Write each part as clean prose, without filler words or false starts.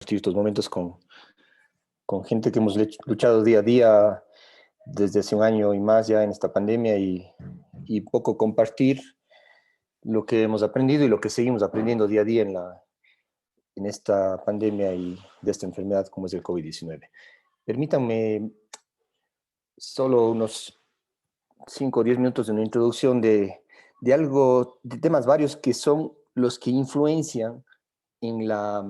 compartir estos momentos con gente que hemos luchado día a día desde hace un año y más ya en esta pandemia y poco compartir lo que hemos aprendido y lo que seguimos aprendiendo día a día en esta pandemia y de esta enfermedad como es el COVID-19. Permítanme solo unos 5 o 10 minutos de una introducción de temas varios que son los que influencian en la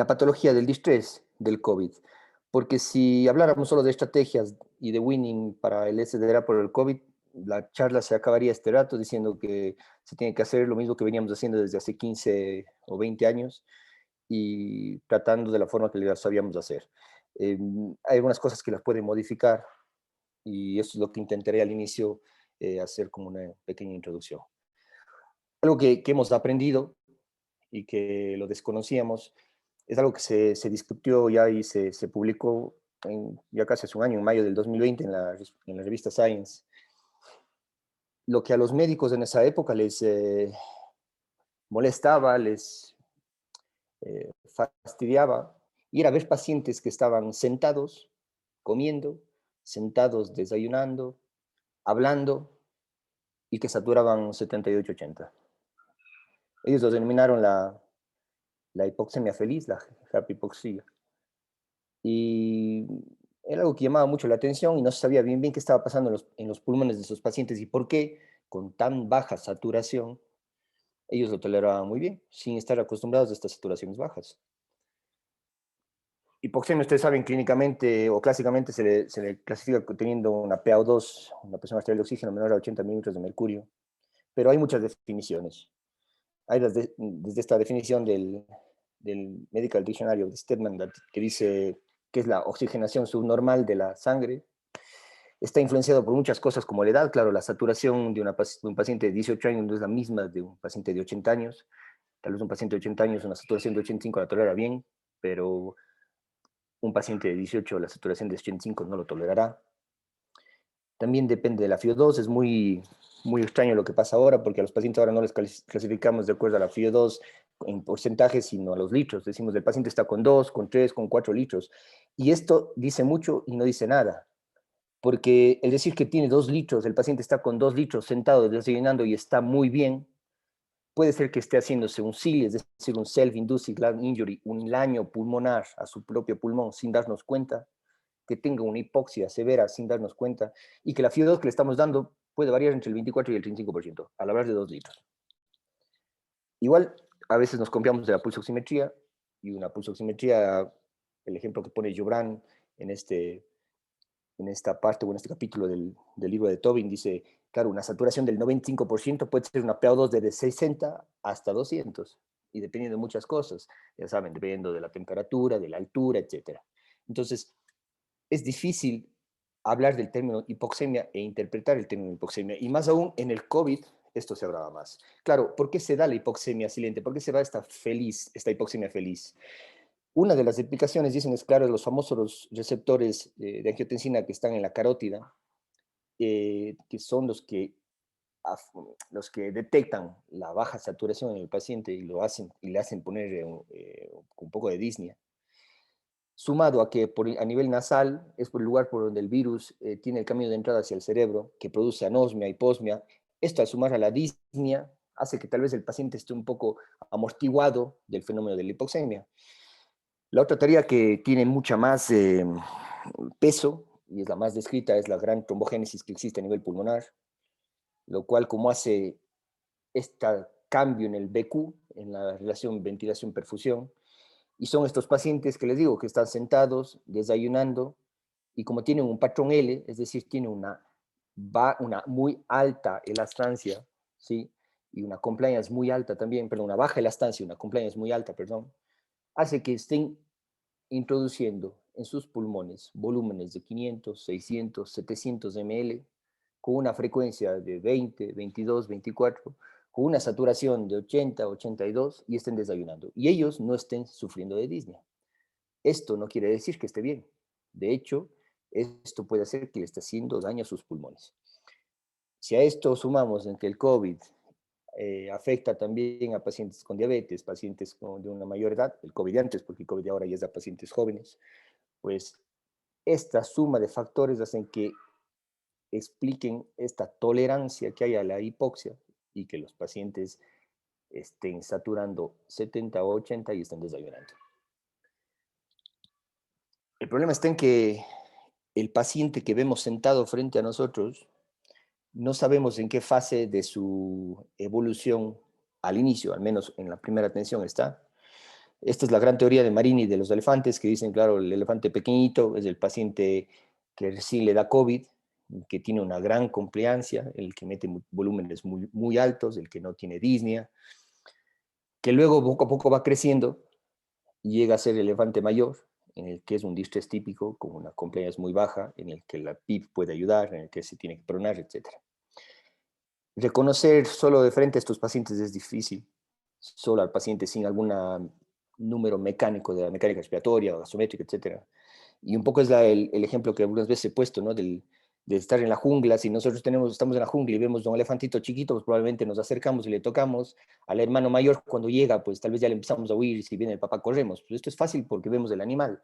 patología del distrés del COVID. Porque si habláramos solo de estrategias y de winning para el SDR por el COVID, la charla se acabaría este rato diciendo que se tiene que hacer lo mismo que veníamos haciendo desde hace 15 o 20 años y tratando de la forma que lo sabíamos hacer. Hay algunas cosas que las pueden modificar y eso es lo que intentaré al inicio hacer como una pequeña introducción. Algo que hemos aprendido y que lo desconocíamos es algo que se discutió ya y se publicó ya casi hace un año, en mayo del 2020, en la revista Science. Lo que a los médicos en esa época les molestaba, les fastidiaba, y era ver pacientes que estaban sentados, comiendo, sentados desayunando, hablando, y que saturaban 78-80. Ellos lo denominaron la hipoxemia feliz, la happy hypoxia. Y era algo que llamaba mucho la atención y no se sabía bien qué estaba pasando en los pulmones de esos pacientes y por qué, con tan baja saturación, ellos lo toleraban muy bien, sin estar acostumbrados a estas saturaciones bajas. Hipoxemia, ustedes saben, clínicamente o clásicamente se le clasifica teniendo una PaO2, una presión arterial de oxígeno menor a 80 milímetros de mercurio, pero hay muchas definiciones. Hay desde esta definición del Medical Dictionary of Stedman, que dice que es la oxigenación subnormal de la sangre. Está influenciado por muchas cosas como la edad. Claro, la saturación de un paciente de 18 años no es la misma de un paciente de 80 años. Tal vez un paciente de 80 años, una saturación de 85 la tolera bien, pero un paciente de 18, la saturación de 85 no lo tolerará. También depende de la FIO2, es muy extraño lo que pasa ahora, porque a los pacientes ahora no les clasificamos de acuerdo a la FIO2 en porcentajes, sino a los litros. Decimos, el paciente está con 2, con 3, con 4 litros. Y esto dice mucho y no dice nada, porque el decir que tiene 2 litros, el paciente está con 2 litros sentado desayunando y está muy bien, puede ser que esté haciéndose un SIL, es decir, un Self-Induced Lung Injury, un daño pulmonar a su propio pulmón sin darnos cuenta, que tenga una hipoxia severa sin darnos cuenta, y que la FIO2 que le estamos dando puede variar entre el 24 y el 35%, al hablar de 2 litros. Igual, a veces nos confiamos de la pulsoximetría, y una pulsoximetría, el ejemplo que pone Jobran en esta parte o en este capítulo del libro de Tobin, dice, claro, una saturación del 95% puede ser una PaO2 de 60 hasta 200, y dependiendo de muchas cosas, ya saben, dependiendo de la temperatura, de la altura, etc. Entonces, es difícil hablar del término hipoxemia e interpretar el término hipoxemia, y más aún en el COVID, esto se hablaba más. Claro, ¿por qué se da la hipoxemia silente? ¿Por qué se da esta hipoxemia feliz? Una de las explicaciones, dicen, es claro, los famosos receptores de angiotensina que están en la carótida, que son los que detectan la baja saturación en el paciente y le hacen poner un poco de disnea. Sumado a que a nivel nasal es por el lugar por donde el virus tiene el camino de entrada hacia el cerebro, que produce anosmia, hiposmia. Esto, al sumar a la disnea, hace que tal vez el paciente esté un poco amortiguado del fenómeno de la hipoxemia. La otra teoría que tiene mucha más peso, y es la más descrita, es la gran trombogénesis que existe a nivel pulmonar, lo cual, como hace este cambio en el BQ, en la relación ventilación-perfusión, y son estos pacientes que les digo que están sentados, desayunando, y como tienen un patrón L, es decir, tienen una muy alta elastancia, ¿sí? Y una compliance muy alta también, perdón, una baja elastancia y una compliance muy alta, perdón, hace que estén introduciendo en sus pulmones volúmenes de 500, 600, 700 ml, con una frecuencia de 20, 22, 24, con una saturación de 80, 82 y estén desayunando. Y ellos no estén sufriendo de disnea. Esto no quiere decir que esté bien. De hecho, esto puede hacer que le esté haciendo daño a sus pulmones. Si a esto sumamos en que el COVID afecta también a pacientes con diabetes, pacientes de una mayor edad, el COVID antes, porque el COVID ahora ya es a pacientes jóvenes, pues esta suma de factores hacen que expliquen esta tolerancia que hay a la hipoxia y que los pacientes estén saturando 70 o 80 y estén desayunando. El problema está en que el paciente que vemos sentado frente a nosotros, no sabemos en qué fase de su evolución al inicio, al menos en la primera atención está. Esta es la gran teoría de Marini de los elefantes, que dicen, claro, el elefante pequeñito es el paciente que sí le da COVID, que tiene una gran compliancia, el que mete volúmenes muy, muy altos, el que no tiene disnea, que luego poco a poco va creciendo y llega a ser el elefante mayor, en el que es un distrés típico, con una compliance muy baja, en el que la PIP puede ayudar, en el que se tiene que pronar, etc. Reconocer solo de frente a estos pacientes es difícil, solo al paciente sin algún número mecánico de la mecánica respiratoria o gasométrica, etc. Y un poco es el ejemplo que algunas veces he puesto, ¿no? De estar en la jungla. Si nosotros estamos en la jungla y vemos a un elefantito chiquito, pues probablemente nos acercamos y le tocamos. Al hermano mayor, cuando llega, pues tal vez ya le empezamos a huir y si viene el papá, corremos. Pues esto es fácil porque vemos el animal.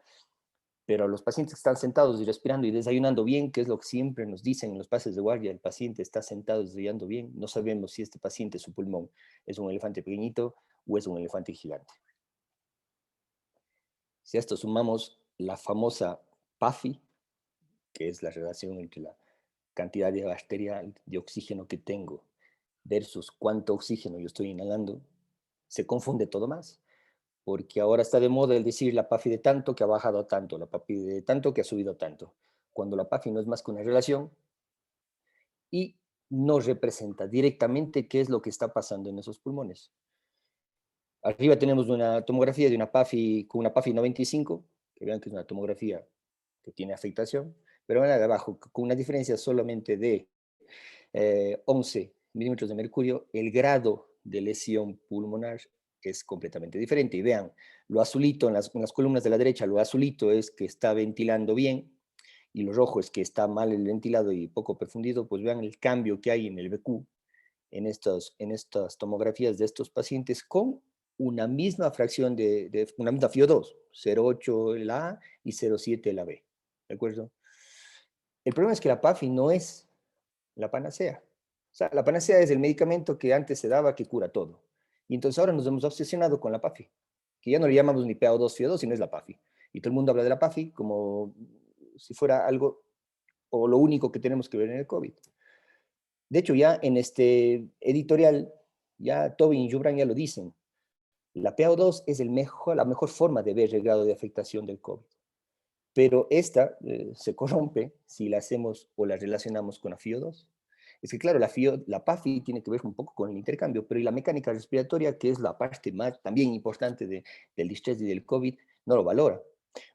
Pero a los pacientes que están sentados y respirando y desayunando bien, que es lo que siempre nos dicen en los pases de guardia, el paciente está sentado y desayunando bien, no sabemos si este paciente, su pulmón, es un elefante pequeñito o es un elefante gigante. Si a esto sumamos la famosa PAFI, que es la relación entre la cantidad de bacterial de oxígeno que tengo versus cuánto oxígeno yo estoy inhalando, se confunde todo más. Porque ahora está de moda el decir la PAFI de tanto que ha bajado tanto, la PAFI de tanto que ha subido tanto, cuando la PAFI no es más que una relación y no representa directamente qué es lo que está pasando en esos pulmones. Arriba tenemos una tomografía de una PAFI con una PAFI 95, que vean que es una tomografía que tiene afectación, pero vean de abajo, con una diferencia solamente de 11 milímetros de mercurio, el grado de lesión pulmonar es completamente diferente. Y vean, lo azulito en las columnas de la derecha, lo azulito es que está ventilando bien, y lo rojo es que está mal el ventilado y poco perfundido. Pues vean el cambio que hay en el BQ en estas tomografías de estos pacientes con una misma fracción una misma FIO2, 0,8 la A y 0,7 la B. ¿De acuerdo? El problema es que la PAFI no es la panacea. O sea, la panacea es el medicamento que antes se daba que cura todo. Y entonces ahora nos hemos obsesionado con la PAFI, que ya no le llamamos ni PAO2, FIO2, sino es la PAFI. Y todo el mundo habla de la PAFI como si fuera algo o lo único que tenemos que ver en el COVID. De hecho, ya en este editorial, ya Tobin y Jubran ya lo dicen, la PAO2 es la mejor forma de ver el grado de afectación del COVID. Pero esta se corrompe si la hacemos o la relacionamos con la FIO2. Es que claro, la PAFI tiene que ver un poco con el intercambio, pero y la mecánica respiratoria, que es la parte más también importante del distrés y del COVID, no lo valora.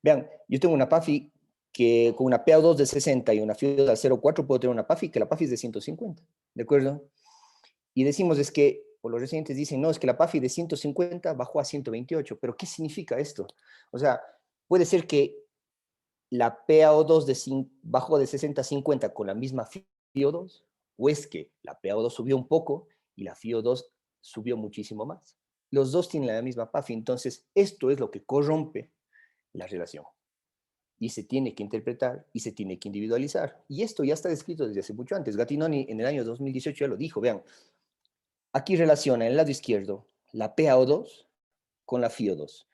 Vean, yo tengo una PAFI que con una PA2 de 60 y una FIO2 de 0,4 puedo tener una PAFI, que la PAFI es de 150, ¿de acuerdo? Y decimos es que, o los residentes dicen, no, es que la PAFI de 150 bajó a 128, pero ¿qué significa esto? O sea, puede ser que la PaO2 bajó de 60 a 50 con la misma FIO2, o es que la PaO2 subió un poco y la FIO2 subió muchísimo más. Los dos tienen la misma PAFI, entonces esto es lo que corrompe la relación. Y se tiene que interpretar y se tiene que individualizar. Y esto ya está descrito desde hace mucho antes. Gattinoni en el año 2018 ya lo dijo. Vean, aquí relaciona en el lado izquierdo la PaO2 con la FIO2.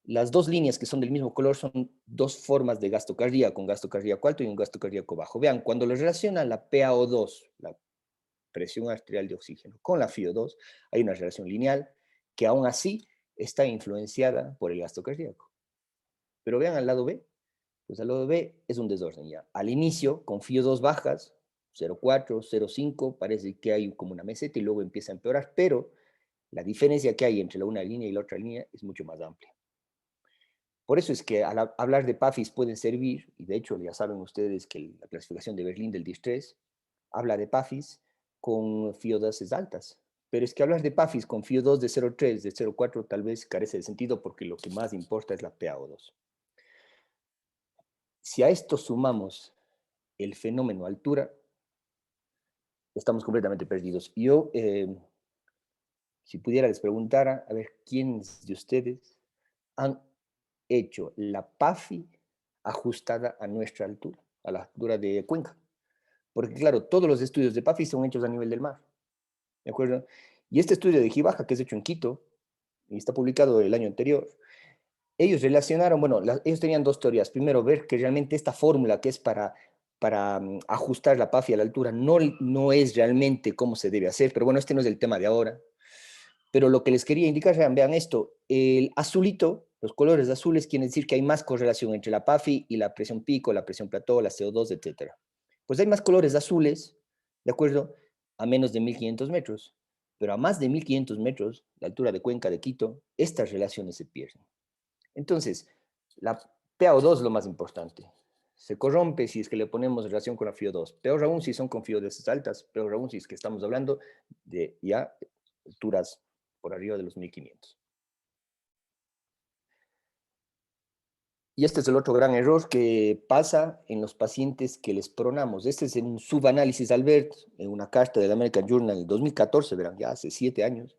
Las dos líneas que son del mismo color son dos formas de gasto cardíaco, un gasto cardíaco alto y un gasto cardíaco bajo. Vean, cuando le relaciona la PaO2, la presión arterial de oxígeno, con la FiO2, hay una relación lineal que aún así está influenciada por el gasto cardíaco. Pero vean al lado B, pues al lado B es un desorden ya. Al inicio, con FiO2 bajas, 0,4, 0,5, parece que hay como una meseta y luego empieza a empeorar, pero la diferencia que hay entre la una línea y la otra línea es mucho más amplia. Por eso es que al hablar de PAFIs pueden servir, y de hecho ya saben ustedes que la clasificación de Berlín del distrés habla de PAFIs con FIO2 altas. Pero es que hablar de PAFIs con FIO2 de 0,3, de 0,4 tal vez carece de sentido porque lo que más importa es la PaO2. Si a esto sumamos el fenómeno altura, estamos completamente perdidos. Yo Si pudiera les preguntara, a ver, ¿quiénes de ustedes han hecho la PAFI ajustada a nuestra altura, a la altura de Cuenca? Porque claro, todos los estudios de PAFI son hechos a nivel del mar, ¿de acuerdo? Y este estudio de Gibaja, que es hecho en Quito, y está publicado el año anterior, ellos relacionaron, bueno, ellos tenían dos teorías. Primero, ver que realmente esta fórmula que es para ajustar la PAFI a la altura no es realmente cómo se debe hacer, pero bueno, este no es el tema de ahora. Pero lo que les quería indicar, vean esto, el azulito, los colores azules quieren decir que hay más correlación entre la PAFI y la presión pico, la presión plató, la CO2, etcétera. Pues hay más colores azules, ¿de acuerdo? A menos de 1500 metros. Pero a más de 1500 metros, la altura de Cuenca de Quito, estas relaciones se pierden. Entonces, la PaO2 es lo más importante. Se corrompe si es que le ponemos relación con la FiO2. Peor aún si son con FiO2 altas, peor aún si es que estamos hablando de ya alturas por arriba de los 1500. Y este es el otro gran error que pasa en los pacientes que les pronamos. Este es un subanálisis Albert, en una carta del American Journal en 2014, verán, ya hace 7 años.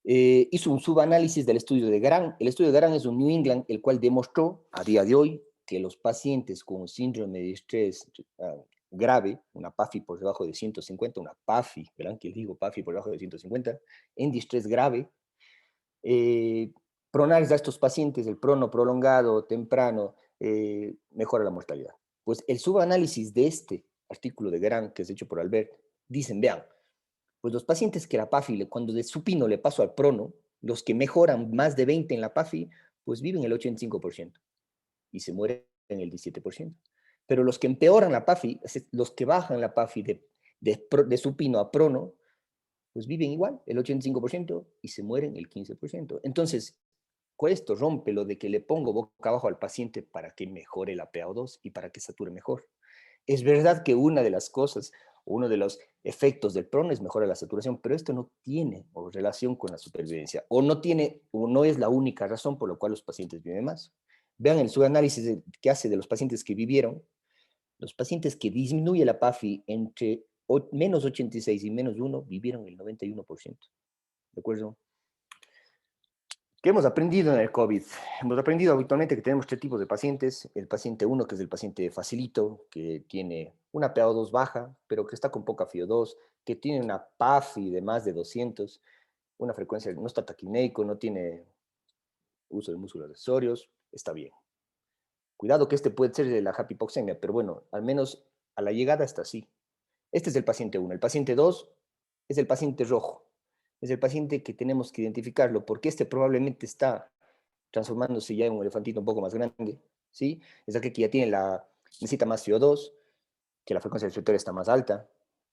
Hizo un subanálisis del estudio de Graham. El estudio de Graham es un New England, el cual demostró a día de hoy que los pacientes con síndrome de estrés grave, una PAFI por debajo de 150, una PAFI, verán que digo PAFI por debajo de 150, en distrés grave, pronarles a estos pacientes, el prono prolongado, temprano, mejora la mortalidad. Pues el subanálisis de este artículo de Graham, que es hecho por Albert, dicen, vean, pues los pacientes que la PAFI, cuando de supino le paso al prono, los que mejoran más de 20 en la PAFI, pues viven el 85% y se mueren el 17%. Pero los que empeoran la PAFI, los que bajan la PAFI de supino a prono, pues viven igual, el 85%, y se mueren el 15%. Entonces, esto rompe lo de que le pongo boca abajo al paciente para que mejore la PaO2 y para que sature mejor. Es verdad que una de las cosas, uno de los efectos del PRON es mejorar la saturación, pero esto no tiene relación con la supervivencia, o no es la única razón por la cual los pacientes viven más. Vean el subanálisis que hace de los pacientes que vivieron, los pacientes que disminuye la PAFI entre menos 86 y menos 1 vivieron el 91%. ¿De acuerdo? ¿Qué hemos aprendido en el COVID? Hemos aprendido habitualmente que tenemos tres tipos de pacientes. El paciente 1, que es el paciente facilito, que tiene una PaO2 baja, pero que está con poca FiO2, que tiene una PAFI de más de 200, una frecuencia, no está taquineico, no tiene uso de músculos accesorios, está bien. Cuidado que este puede ser de la hipoxemia, pero bueno, al menos a la llegada está así. Este es el paciente 1. El paciente 2 es el paciente rojo. Es el paciente que tenemos que identificarlo porque este probablemente está transformándose ya en un elefantito un poco más grande, ¿sí? Es aquel que ya necesita más CO2, que la frecuencia respiratoria está más alta,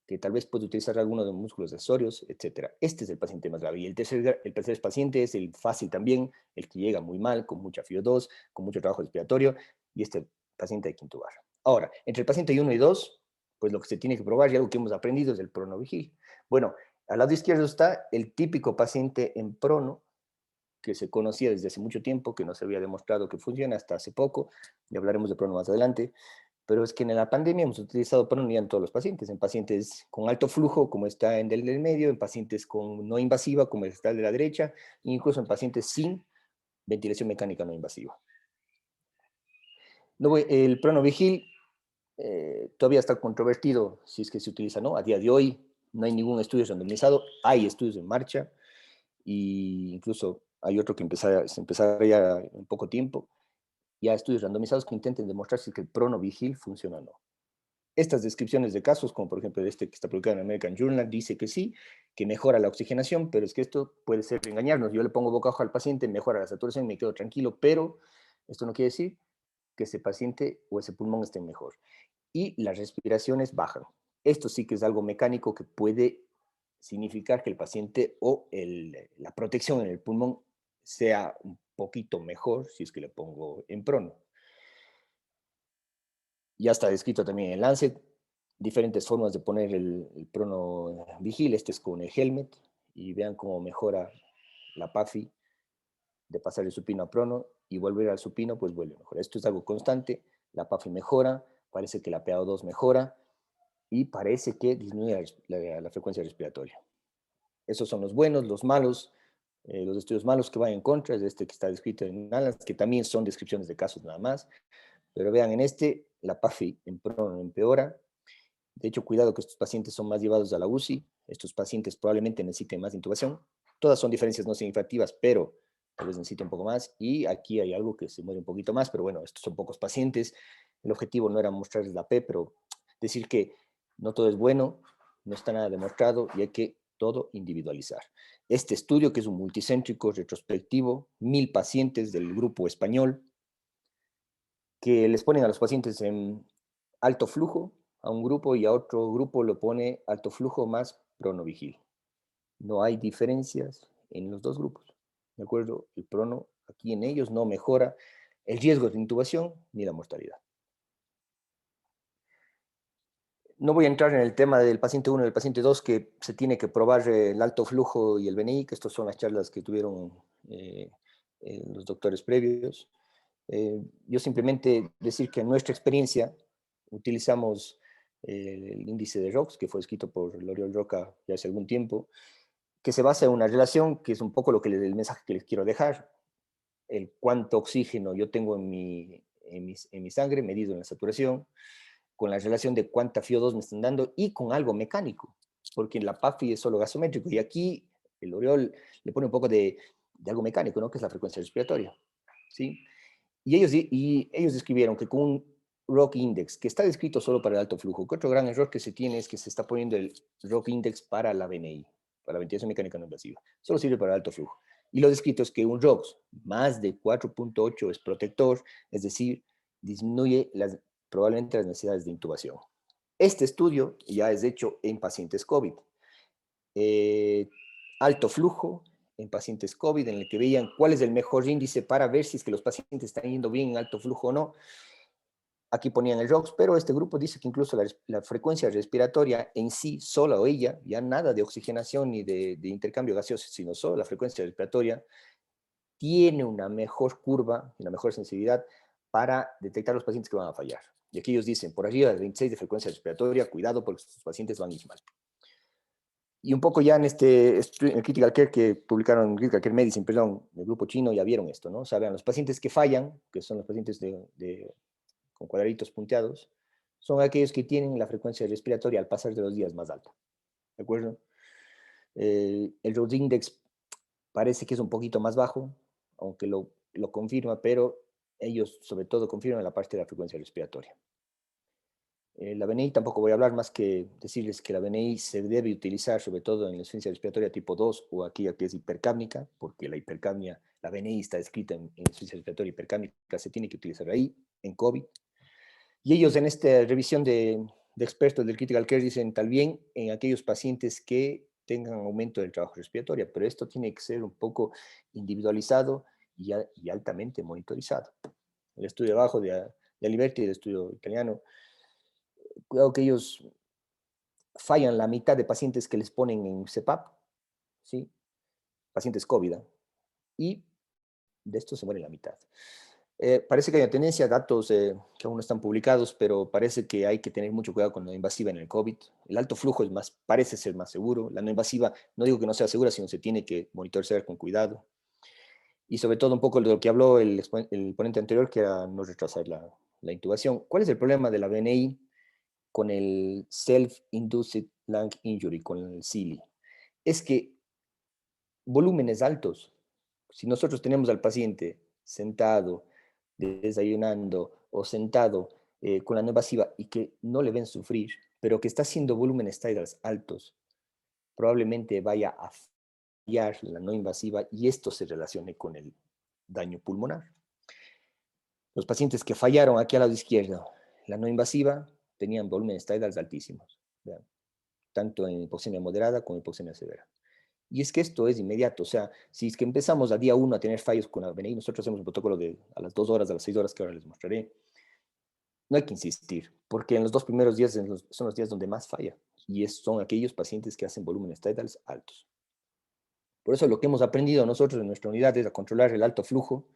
que tal vez puede utilizar alguno de los músculos accesorios, etc. Este es el paciente más grave. Y el tercer paciente es el fácil también, el que llega muy mal, con mucha FiO2, con mucho trabajo respiratorio, y este paciente hay que intubar. Ahora, entre el paciente 1 y 2, pues lo que se tiene que probar y algo que hemos aprendido es el pronovigil. Bueno, al lado izquierdo está el típico paciente en prono, que se conocía desde hace mucho tiempo, que no se había demostrado que funciona hasta hace poco, y hablaremos de prono más adelante, pero es que en la pandemia hemos utilizado prono en todos los pacientes, en pacientes con alto flujo, como está en el del medio, en pacientes con no invasiva, como está el de la derecha, e incluso en pacientes sin ventilación mecánica no invasiva. El pronovigil todavía está controvertido si es que se utiliza o no. A día de hoy no hay ningún estudio randomizado, hay estudios en marcha, e incluso hay otro que se empezará ya en poco tiempo, ya estudios randomizados que intenten demostrar si que el pronovigil funciona o no. Estas descripciones de casos, como por ejemplo este que está publicado en American Journal, dice que sí, que mejora la oxigenación, pero es que esto puede ser engañarnos. Yo le pongo boca abajo al paciente, mejora la saturación y me quedo tranquilo, pero esto no quiere decir que ese paciente o ese pulmón esté mejor. Y las respiraciones bajan. Esto sí que es algo mecánico que puede significar que el paciente o la protección en el pulmón sea un poquito mejor si es que le pongo en prono. Ya está descrito también en Lancet, diferentes formas de poner el prono vigil. Este es con el helmet, y vean cómo mejora la PAFI de pasar el supino a prono y volver al supino, pues vuelve mejor. Esto es algo constante, la PAFI mejora, parece que la PaO2 mejora y parece que disminuye la frecuencia respiratoria. Esos son los buenos, los malos, los estudios malos que van en contra, es este que está descrito en Alan, que también son descripciones de casos nada más. Pero vean, en este, la PAFI en prono empeora. De hecho, cuidado que estos pacientes son más llevados a la UCI. Estos pacientes probablemente necesiten más intubación. Todas son diferencias no significativas, pero tal vez necesite un poco más. Y aquí hay algo que se muere un poquito más, pero bueno, estos son pocos pacientes. El objetivo no era mostrarles la P, pero decir que no todo es bueno, no está nada demostrado y hay que todo individualizar. Este estudio, que es un multicéntrico retrospectivo, 1000 pacientes del grupo español, que les ponen a los pacientes en alto flujo a un grupo y a otro grupo lo pone alto flujo más pronovigil. No hay diferencias en los dos grupos. ¿De acuerdo? El prono aquí en ellos no mejora el riesgo de intubación ni la mortalidad. No voy a entrar en el tema del paciente 1 y del paciente 2, que se tiene que probar el alto flujo y el BNI, que estas son las charlas que tuvieron los doctores previos. Yo simplemente decir que en nuestra experiencia utilizamos el índice de ROX, que fue escrito por L'Oriol Roca ya hace algún tiempo, que se basa en una relación que es un poco el mensaje que les quiero dejar. El cuánto oxígeno yo tengo en mi sangre, medido en la saturación, con la relación de cuánta FiO2 me están dando y con algo mecánico, porque en la PAFI es solo gasométrico y aquí el L'Oriol le pone un poco de algo mecánico, ¿no? Que es la frecuencia respiratoria, ¿sí? Y ellos describieron que con un ROC index, que está descrito solo para el alto flujo, que otro gran error que se tiene es que se está poniendo el ROC index para la VNI, para la ventilación mecánica no invasiva. Solo sirve para el alto flujo. Y lo descrito es que un ROX más de 4.8 es protector, es decir, disminuye probablemente las necesidades de intubación. Este estudio ya es hecho en pacientes COVID. Alto flujo en pacientes COVID, en el que veían cuál es el mejor índice para ver si es que los pacientes están yendo bien en alto flujo o no. Aquí ponían el ROX, pero este grupo dice que incluso la frecuencia respiratoria en sí, sola o ella, ya nada de oxigenación ni de intercambio gaseoso, sino solo la frecuencia respiratoria, tiene una mejor curva, una mejor sensibilidad para detectar los pacientes que van a fallar. Y aquí ellos dicen, por arriba de 26 de frecuencia respiratoria, cuidado porque estos pacientes van a ir mal. Y un poco ya en en el Critical Care que publicaron, Critical Care Medicine, perdón, el grupo chino, ya vieron esto, ¿no? O sea, vean, los pacientes que fallan, que son los pacientes con cuadraditos punteados, son aquellos que tienen la frecuencia respiratoria al pasar de los días más alta, ¿de acuerdo? El Rhodes Index parece que es un poquito más bajo, aunque lo confirma, pero ellos sobre todo confirman la parte de la frecuencia respiratoria. La BNI tampoco voy a hablar más que decirles que la BNI se debe utilizar sobre todo en la insuficiencia respiratoria tipo 2 o aquella que es hipercápnica, porque la hipercapnia, la BNI está escrita en insuficiencia respiratoria hipercápnica, se tiene que utilizar ahí, en COVID. Y ellos en esta revisión de expertos del Critical Care dicen también en aquellos pacientes que tengan aumento del trabajo respiratorio, pero esto tiene que ser un poco individualizado y altamente monitorizado. El estudio de abajo de Aliberti, el estudio italiano, cuidado que ellos fallan la mitad de pacientes que les ponen en CEPAP, ¿sí? Pacientes COVID, y de estos se muere la mitad. Parece que hay una tendencia, datos que aún no están publicados, pero parece que hay que tener mucho cuidado con la invasiva en el COVID. El alto flujo es más, parece ser más seguro. La no invasiva, no digo que no sea segura, sino se tiene que monitorizar con cuidado. Y sobre todo un poco de lo que habló el ponente anterior, que era no retrasar la intubación. ¿Cuál es el problema de la BNI con el Self-Induced Lung Injury, con el SILI? Es que volúmenes altos, si nosotros tenemos al paciente sentado, desayunando o sentado con la no invasiva y que no le ven sufrir, pero que está haciendo volúmenes tidals altos, probablemente vaya a fallar la no invasiva y esto se relacione con el daño pulmonar. Los pacientes que fallaron aquí al lado izquierdo, la no invasiva, tenían volúmenes tidals altísimos, ¿vean? Tanto en hipoxemia moderada como en hipoxemia severa. Y es que esto es inmediato, o sea, si es que empezamos a día 1 a tener fallos con la BNI, nosotros hacemos un protocolo de a las 2 horas, a las 6 horas que ahora les mostraré, no hay que insistir, porque en los 2 primeros días son los días donde más falla, y son aquellos pacientes que hacen volúmenes tidals altos. Por eso lo que hemos aprendido nosotros en nuestra unidad es a controlar el alto flujo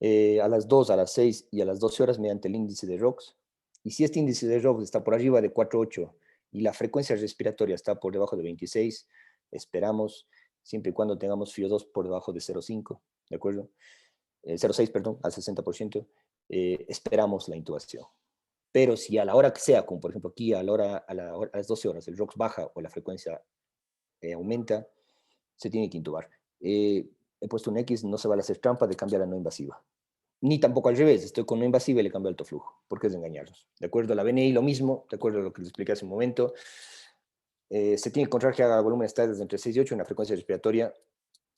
a las 2, a las 6 y a las 12 horas mediante el índice de ROX. Y si este índice de ROX está por arriba de 4.8 y la frecuencia respiratoria está por debajo de 26, esperamos, siempre y cuando tengamos FIO2 por debajo de 0,5, ¿de acuerdo? 0,6, perdón, al 60%, esperamos la intubación. Pero si a la hora que sea, como por ejemplo aquí a las 12 horas, el ROX baja o la frecuencia aumenta, se tiene que intubar. He puesto un X, no se vale hacer trampa de cambiar a no invasiva. Ni tampoco al revés, estoy con no invasiva y le cambio alto flujo, porque es de engañarlos. De acuerdo a la BNI, lo mismo, de acuerdo a lo que les expliqué hace un momento, se tiene que encontrar que haga volumen estable entre 6 y 8 en la frecuencia respiratoria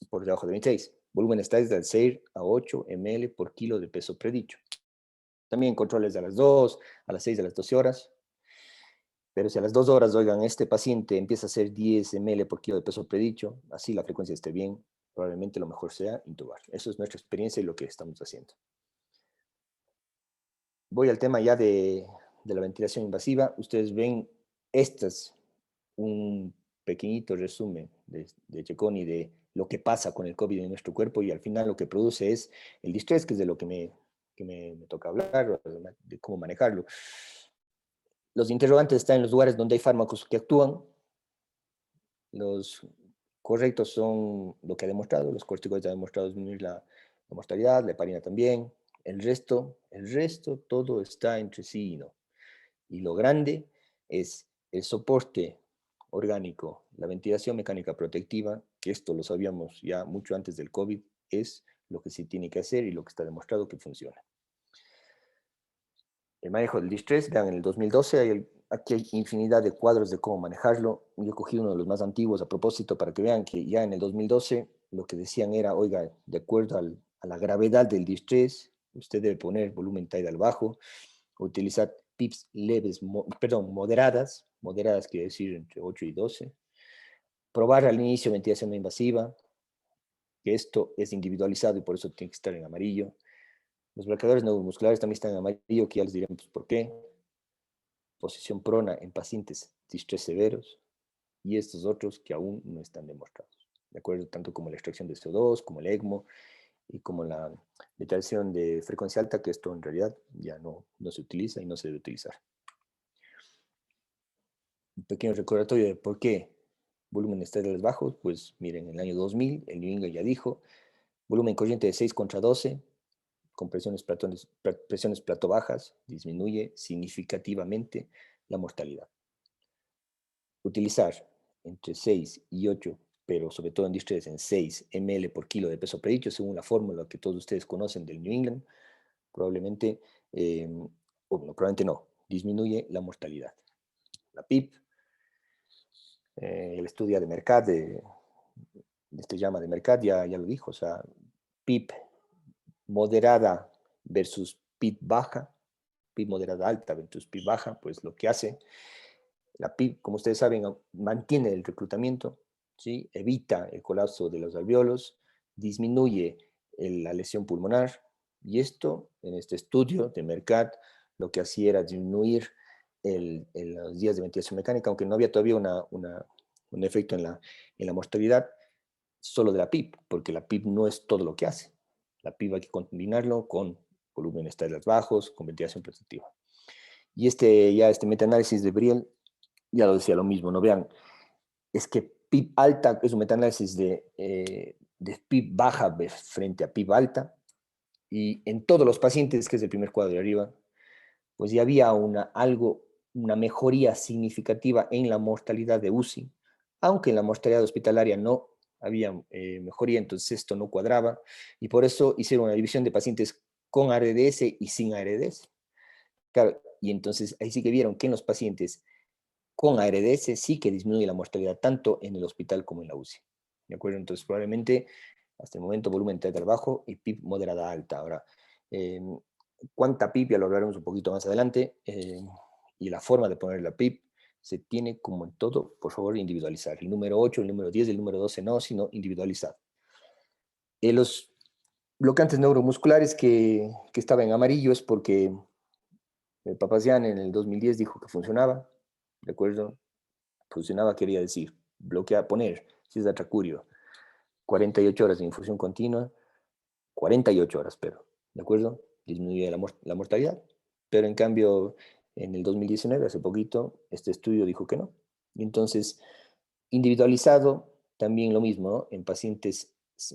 por debajo de 26. Volumen estable del 6 a 8 ml por kilo de peso predicho. También controles a las 2, a las 6, a las 12 horas. Pero si a las 2 horas, oigan, este paciente empieza a hacer 10 ml por kilo de peso predicho, así la frecuencia esté bien, probablemente lo mejor sea intubar. Eso es nuestra experiencia y lo que estamos haciendo. Voy al tema ya de la ventilación invasiva. Ustedes ven, este es un pequeñito resumen de Cecconi de lo que pasa con el COVID en nuestro cuerpo y al final lo que produce es el distrés, que es de lo que me toca hablar, de cómo manejarlo. Los interrogantes están en los lugares donde hay fármacos que actúan. Los correctos son lo que ha demostrado, los corticoides han demostrado disminuir la mortalidad, la heparina también. El resto, todo está entre sí y no. Y lo grande es el soporte orgánico, la ventilación mecánica protectiva, que esto lo sabíamos ya mucho antes del COVID, es lo que se tiene que hacer y lo que está demostrado que funciona. El manejo del distrés, vean, en el 2012 aquí hay infinidad de cuadros de cómo manejarlo. Yo cogí uno de los más antiguos a propósito para que vean que ya en el 2012 lo que decían era, oiga, de acuerdo a la gravedad del distrés, usted debe poner volumen tidal bajo, utilizar PIPs leves, moderadas quiere decir entre 8 y 12. Probar al inicio ventilación no invasiva, que esto es individualizado y por eso tiene que estar en amarillo. Los bloqueadores neuromusculares también están en amarillo, que ya les diremos por qué. Posición prona en pacientes distrés severos y estos otros que aún no están demostrados. ¿De acuerdo? Tanto como la extracción de CO2, como el ECMO y como la detección de frecuencia alta, que esto en realidad ya no se utiliza y no se debe utilizar. Un pequeño recordatorio de por qué volumen estériles bajos, pues miren, en el año 2000, el New England ya dijo, volumen corriente de 6 contra 12, con presiones plato bajas, disminuye significativamente la mortalidad. Utilizar entre 6 y 8, pero sobre todo en distrés en 6 ml por kilo de peso predicho, según la fórmula que todos ustedes conocen del New England, probablemente, probablemente no, disminuye la mortalidad. La PIP, el estudio de Mercat, este llama de Mercat, ya lo dijo, o sea, PIP moderada versus PIP baja, PIP moderada alta versus PIP baja, pues lo que hace la PIP, como ustedes saben, mantiene el reclutamiento, ¿sí? Evita el colapso de los alveolos, disminuye la lesión pulmonar, y esto, en este estudio de Mercat, lo que hacía era disminuir los días de ventilación mecánica, aunque no había todavía un efecto en la mortalidad, solo de la PIP, porque la PIP no es todo lo que hace. La PIP hay que combinarlo con volúmenes estériles bajos, con ventilación protectiva. Y este metaanálisis de Briel ya lo decía lo mismo, ¿no? Vean, es que PIB alta es un metaanálisis de PIB baja frente a PIB alta, y en todos los pacientes, que es el primer cuadro de arriba, pues ya había una mejoría significativa en la mortalidad de UCI, aunque en la mortalidad hospitalaria no había mejoría, entonces esto no cuadraba, y por eso hicieron una división de pacientes con ARDS y sin ARDS. Claro, y entonces ahí sí que vieron que en los pacientes con ARDS sí que disminuye la mortalidad tanto en el hospital como en la UCI. ¿De acuerdo? Entonces probablemente hasta el momento volumen tetal bajo y PIB moderada alta. Ahora, cuánta PIB ya lo hablaremos un poquito más adelante, y la forma de poner la PIB se tiene, como en todo, por favor, individualizar. El número 8, el número 10, el número 12 no, sino individualizar. Los bloqueantes neuromusculares que estaban en amarillo es porque Papazian en el 2010 dijo que funcionaba, ¿de acuerdo? Funcionaba, quería decir, poner, si es de atracurio, 48 horas de infusión continua, 48 horas, pero, ¿de acuerdo? Disminuye la mortalidad, pero en cambio, en el 2019, hace poquito, este estudio dijo que no. Y entonces, individualizado, también lo mismo, ¿no? En pacientes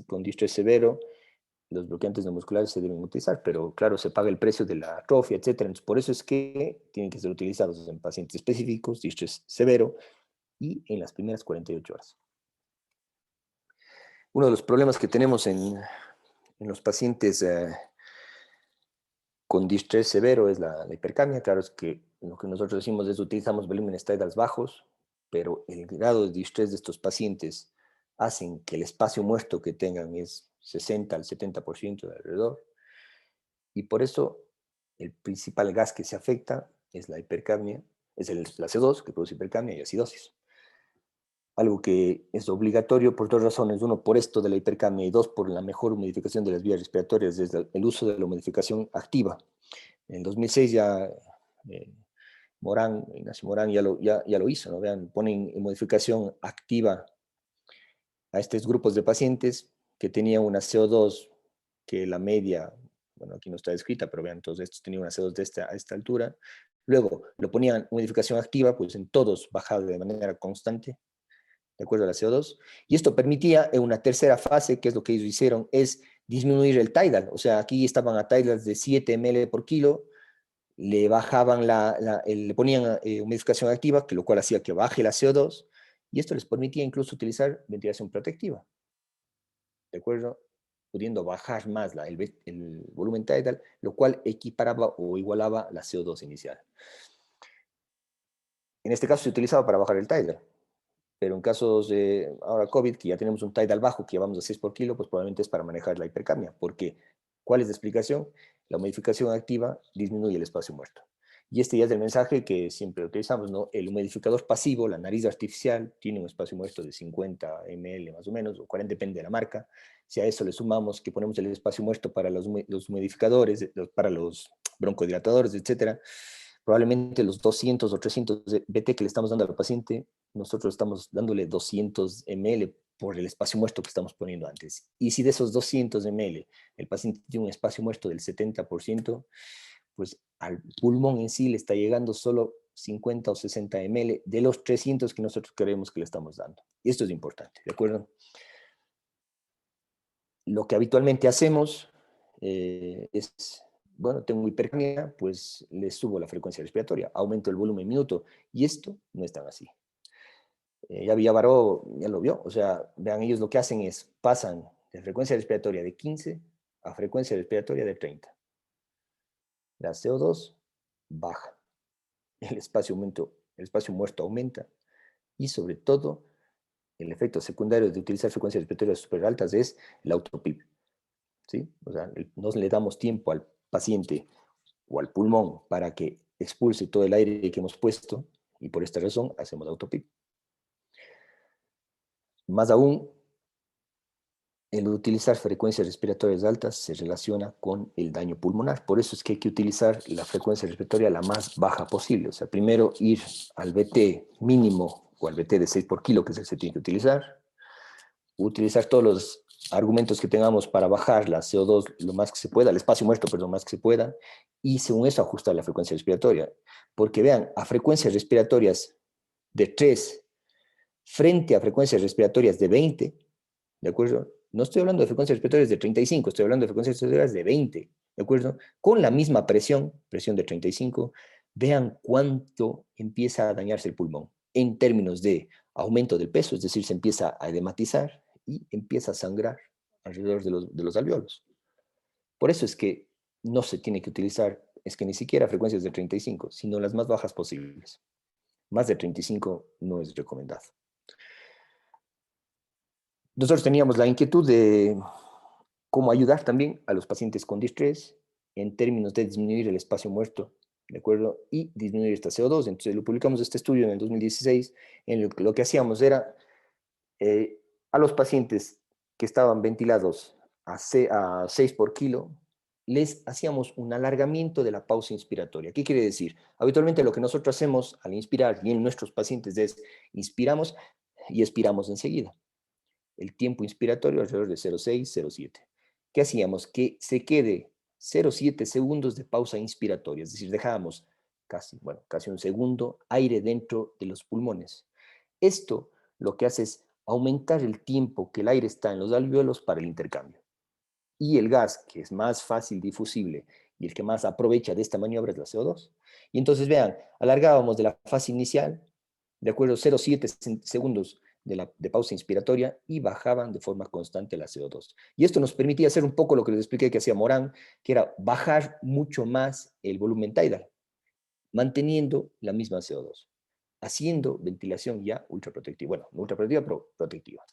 con distrés severo, los bloqueantes neuromusculares se deben utilizar, pero claro, se paga el precio de la atrofia, etcétera. Entonces, por eso es que tienen que ser utilizados en pacientes específicos, distrés severo, y en las primeras 48 horas. Uno de los problemas que tenemos en los pacientes con distrés severo es la hipercamia. Claro, es que lo que nosotros decimos es utilizamos volúmenes tidals bajos, pero el grado de distrés de estos pacientes hacen que el espacio muerto que tengan es 60 al 70% de alrededor, y por eso el principal gas que se afecta es la hipercapnia, es la CO2 que produce hipercapnia y acidosis. Algo que es obligatorio por dos razones: uno, por esto de la hipercapnia, y dos, por la mejor humidificación de las vías respiratorias, desde el uso de la humidificación activa. En 2006 ya Ignacio Morán ya lo hizo, ¿no? Vean, ponen en modificación activa a estos grupos de pacientes que tenían una CO2 que la media, bueno, aquí no está descrita, pero vean, todos estos tenían una CO2 a esta altura. Luego lo ponían modificación activa, pues en todos bajaba de manera constante, de acuerdo a la CO2, y esto permitía en una tercera fase, que es lo que ellos hicieron, es disminuir el tidal. O sea, aquí estaban a tidals de 7 ml por kilo, le bajaban le ponían humidificación activa, que lo cual hacía que baje la CO2, y esto les permitía incluso utilizar ventilación protectiva, ¿de acuerdo? Pudiendo bajar más el volumen tidal, lo cual equiparaba o igualaba la CO2 inicial. En este caso se utilizaba para bajar el tidal, pero en casos de ahora COVID, que ya tenemos un tidal bajo, que ya vamos a 6 por kilo, pues probablemente es para manejar la hipercapnia, porque ¿cuál es la explicación? La modificación activa disminuye el espacio muerto. Y este ya es el mensaje que siempre utilizamos, ¿no? El humidificador pasivo, la nariz artificial, tiene un espacio muerto de 50 ml más o menos, o 40, depende de la marca. Si a eso le sumamos que ponemos el espacio muerto para los humidificadores, para los broncodilatadores, etcétera, probablemente los 200 o 300 BT que le estamos dando al paciente, nosotros estamos dándole 200 ml por el espacio muerto que estamos poniendo antes. Y si de esos 200 ml el paciente tiene un espacio muerto del 70%, pues al pulmón en sí le está llegando solo 50 o 60 ml de los 300 que nosotros creemos que le estamos dando. Y esto es importante, ¿de acuerdo? Lo que habitualmente hacemos es, bueno, tengo hipercapnia, pues le subo la frecuencia respiratoria, aumento el volumen minuto, y esto no es tan así. Ya Villavaró ya lo vio, o sea, vean, ellos lo que hacen es, pasan de frecuencia respiratoria de 15 a frecuencia respiratoria de 30. La CO2 baja, el espacio muerto aumenta, y sobre todo, el efecto secundario de utilizar frecuencias respiratorias súper altas es el autopip, ¿sí? O sea, no le damos tiempo al paciente o al pulmón para que expulse todo el aire que hemos puesto, y por esta razón hacemos autopip. Más aún, el utilizar frecuencias respiratorias altas se relaciona con el daño pulmonar. Por eso es que hay que utilizar la frecuencia respiratoria la más baja posible. O sea, primero ir al BT mínimo o al BT de 6 por kilo, que es el que se tiene que utilizar todos los argumentos que tengamos para bajar la CO2 lo más que se pueda, el espacio muerto, perdón, más que se pueda, y según eso ajustar la frecuencia respiratoria. Porque vean, a frecuencias respiratorias de 3 frente a frecuencias respiratorias de 20, ¿de acuerdo? No estoy hablando de frecuencias respiratorias de 35, estoy hablando de frecuencias respiratorias de 20, ¿de acuerdo? Con la misma presión de 35, vean cuánto empieza a dañarse el pulmón en términos de aumento del peso, es decir, se empieza a edematizar y empieza a sangrar alrededor de los alveolos. Por eso es que no se tiene que utilizar, es que ni siquiera frecuencias de 35, sino las más bajas posibles. Más de 35 no es recomendado. Nosotros teníamos la inquietud de cómo ayudar también a los pacientes con distrés en términos de disminuir el espacio muerto, ¿de acuerdo? Y disminuir esta CO2. Entonces lo publicamos este estudio en el 2016, en lo que hacíamos era a los pacientes que estaban ventilados a 6 por kilo, les hacíamos un alargamiento de la pausa inspiratoria. ¿Qué quiere decir? Habitualmente lo que nosotros hacemos al inspirar y en nuestros pacientes es inspiramos y expiramos enseguida. El tiempo inspiratorio alrededor de 0,6, 0,7. ¿Qué hacíamos? Que se quede 0,7 segundos de pausa inspiratoria, es decir, dejábamos casi un segundo aire dentro de los pulmones. Esto lo que hace es aumentar el tiempo que el aire está en los alvéolos para el intercambio. Y el gas, que es más fácil difusible y el que más aprovecha de esta maniobra es la CO2. Y entonces, vean, alargábamos de la fase inicial, de acuerdo, 0,7 segundos de pausa inspiratoria y bajaban de forma constante la CO2. Y esto nos permitía hacer un poco lo que les expliqué que hacía Morán, que era bajar mucho más el volumen tidal, manteniendo la misma CO2, haciendo ventilación ya ultraprotectiva. Bueno, no ultraprotectiva, pero protectiva.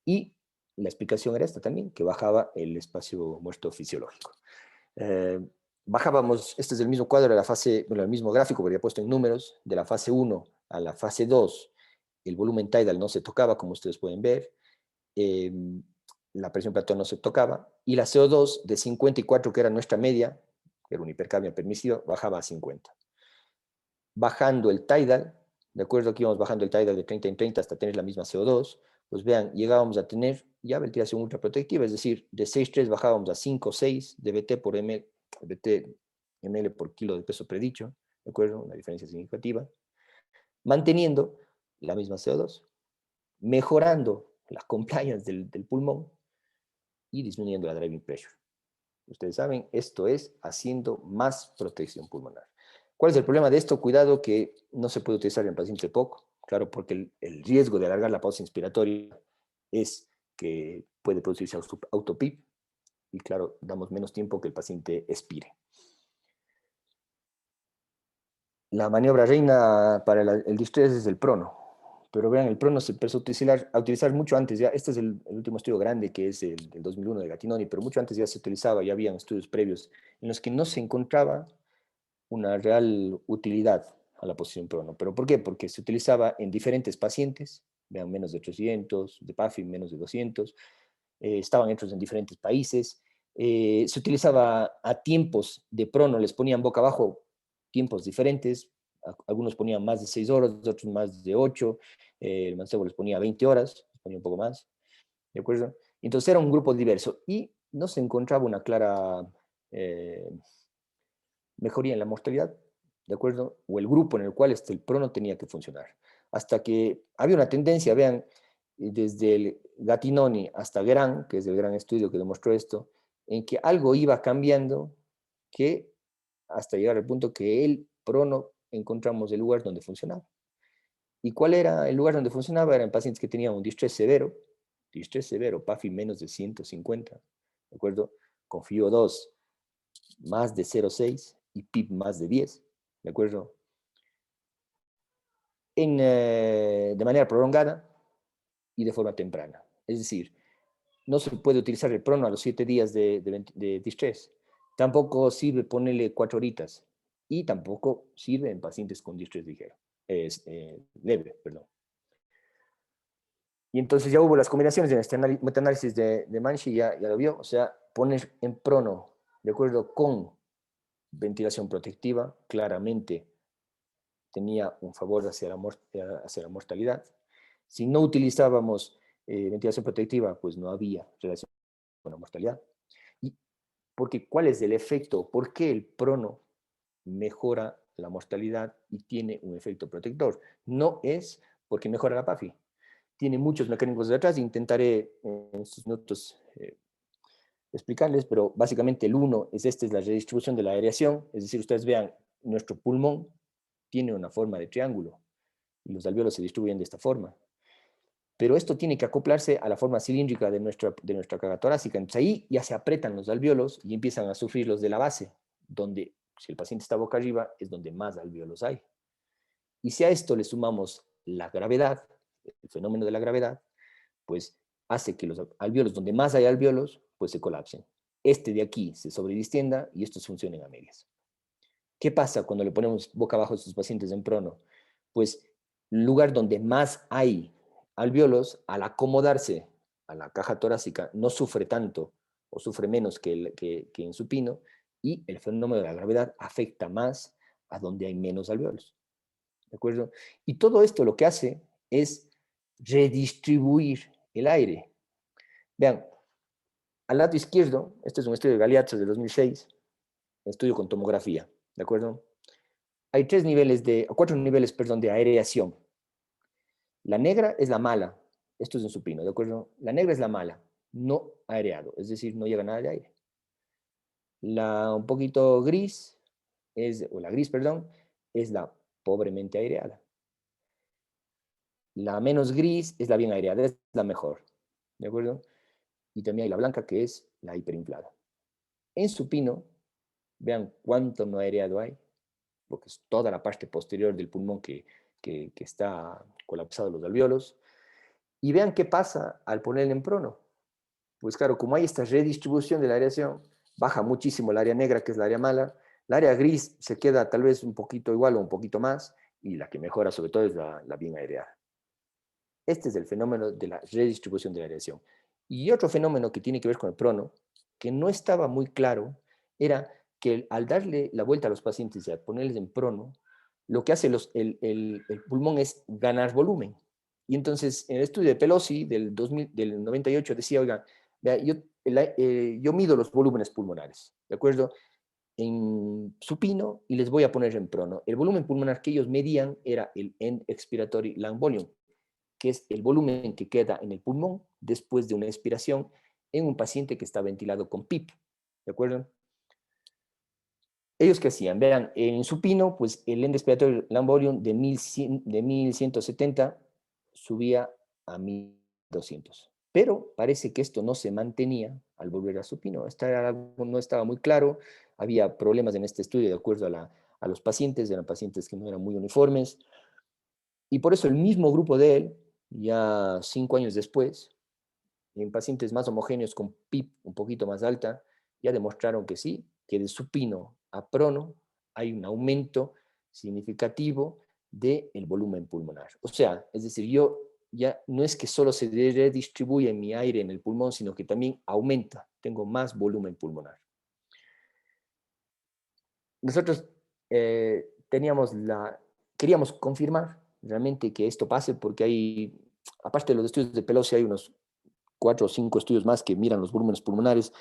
Y la explicación era esta también, que bajaba el espacio muerto fisiológico. Bajábamos, este es el mismo cuadro de la fase, bueno, el mismo gráfico, pero ya puesto en números, de la fase 1 a la fase 2, el volumen tidal no se tocaba, como ustedes pueden ver, la presión platón no se tocaba, y la CO2 de 54, que era nuestra media, que era un hipercambio permisivo, bajaba a 50. Bajando el tidal, de acuerdo que íbamos bajando el tidal de 30 en 30 hasta tener la misma CO2, pues vean, llegábamos a tener ya ventilación ultraprotectiva, es decir, de 6,3 bajábamos a 5,6 de BT por ml por kilo de peso predicho, ¿de acuerdo? Una diferencia significativa, manteniendo la misma CO2, mejorando la compliance del pulmón y disminuyendo la driving pressure. Ustedes saben, esto es haciendo más protección pulmonar. ¿Cuál es el problema de esto? Cuidado que no se puede utilizar en pacientes de POC, claro, porque el riesgo de alargar la pausa inspiratoria es que puede producirse autopip y claro, damos menos tiempo que el paciente expire. La maniobra reina para el distrés es el prono, pero vean, el prono se empezó a utilizar mucho antes, ya este es el último estudio grande que es el del 2001 de Gattinoni, pero mucho antes ya se utilizaba, ya habían estudios previos en los que no se encontraba una real utilidad a la posición prono. ¿Pero por qué? Porque se utilizaba en diferentes pacientes, vean, menos de 800, de PAFI menos de 200, estaban hechos en diferentes países, se utilizaba a tiempos de prono, les ponían boca abajo tiempos diferentes, algunos ponían más de 6 horas, otros más de 8, el mancebo les ponía 20 horas, les ponía un poco más, ¿de acuerdo? Entonces era un grupo diverso y no se encontraba una clara mejoría en la mortalidad, ¿de acuerdo? O el grupo en el cual el prono tenía que funcionar. Hasta que había una tendencia, vean, desde el Gattinoni hasta Gran, que es el gran estudio que demostró esto, en que algo iba cambiando, que hasta llegar al punto que el prono encontramos el lugar donde funcionaba. ¿Y cuál era el lugar donde funcionaba? Eran pacientes que tenían un distrés severo, PAFI menos de 150, ¿de acuerdo? Con FIO2 más de 0,6 y PIB más de 10, ¿de acuerdo? De manera prolongada y de forma temprana. Es decir, no se puede utilizar el prono a los 7 días de distrés. Tampoco sirve ponerle 4 horitas. Y tampoco sirve en pacientes con distrés ligero. Leve, perdón. Y entonces ya hubo las combinaciones en este metaanálisis de Manchi, ya lo vio. O sea, poner en prono, de acuerdo con ventilación protectiva, claramente tenía un favor hacia la mortalidad. Si no utilizábamos ventilación protectiva, pues no había relación con la mortalidad. ¿Y porque, cuál es el efecto? ¿Por qué el prono mejora la mortalidad y tiene un efecto protector? No es porque mejora la PAFI. Tiene muchos mecanismos detrás e intentaré en estos minutos explicarles, pero básicamente el uno es es la redistribución de la aireación, es decir, ustedes vean, nuestro pulmón tiene una forma de triángulo y los alvéolos se distribuyen de esta forma. Pero esto tiene que acoplarse a la forma cilíndrica de nuestra caja torácica. Entonces ahí ya se apretan los alvéolos y empiezan a sufrir los de la base, donde si el paciente está boca arriba es donde más alvéolos hay. Y si a esto le sumamos la gravedad, el fenómeno de la gravedad, pues hace que los alvéolos donde más hay alvéolos, pues se colapsen. Este de aquí se sobredistienda y estos funcionen a medias. ¿Qué pasa cuando le ponemos boca abajo a estos pacientes en prono? Pues el lugar donde más hay alvéolos, al acomodarse a la caja torácica, no sufre tanto o sufre menos que en supino, y el fenómeno de la gravedad afecta más a donde hay menos alvéolos. ¿De acuerdo? Y todo esto lo que hace es redistribuir el aire. Vean, al lado izquierdo, este es un estudio de Galeazzo de 2006, estudio con tomografía, ¿de acuerdo? Hay 4 niveles, perdón, de aireación. La negra es la mala, Esto es en supino, ¿de acuerdo? La negra es la mala, no aireado, es decir, no llega nada de aire. La un poquito gris, o la gris, perdón, es la pobremente aireada. La menos gris es la bien aireada, es la mejor, ¿de acuerdo? Y también hay la blanca, que es la hiperinflada. En supino, vean cuánto no aireado hay, porque es toda la parte posterior del pulmón que está colapsado los alvéolos. Y vean qué pasa al ponerle en prono. Pues claro, como hay esta redistribución de la aireación, baja muchísimo el área negra, que es la área mala, la área gris se queda tal vez un poquito igual o un poquito más, y la que mejora sobre todo es la bien aireada. Este es el fenómeno de la redistribución de la aireación. Y otro fenómeno que tiene que ver con el prono, que no estaba muy claro, era que al darle la vuelta a los pacientes y al ponerles en prono, lo que hace el pulmón es ganar volumen. Y entonces, en el estudio de Pelosi del 98 decía, oiga, yo mido los volúmenes pulmonares, ¿de acuerdo? En supino y les voy a poner en prono. El volumen pulmonar que ellos medían era el end expiratory lung volume, que es el volumen que queda en el pulmón después de una expiración en un paciente que está ventilado con PIP, ¿de acuerdo? Ellos qué hacían, vean, en supino, pues el end expiratory lung volume de 1170 subía a 1200. Pero parece que esto no se mantenía al volver a supino. No estaba muy claro, había problemas en este estudio de acuerdo a los pacientes, eran pacientes que no eran muy uniformes, y por eso el mismo grupo de él, ya 5 años después, en pacientes más homogéneos con PIP un poquito más alta, ya demostraron que sí, que de supino a prono hay un aumento significativo del volumen pulmonar. O sea, es decir, yo ya no es que solo se redistribuye mi aire en el pulmón, sino que también aumenta, tengo más volumen pulmonar. Nosotros queríamos confirmar realmente que esto pase porque hay, aparte de los estudios de Pelosi, hay unos 4 o 5 estudios más que miran los volúmenes pulmonares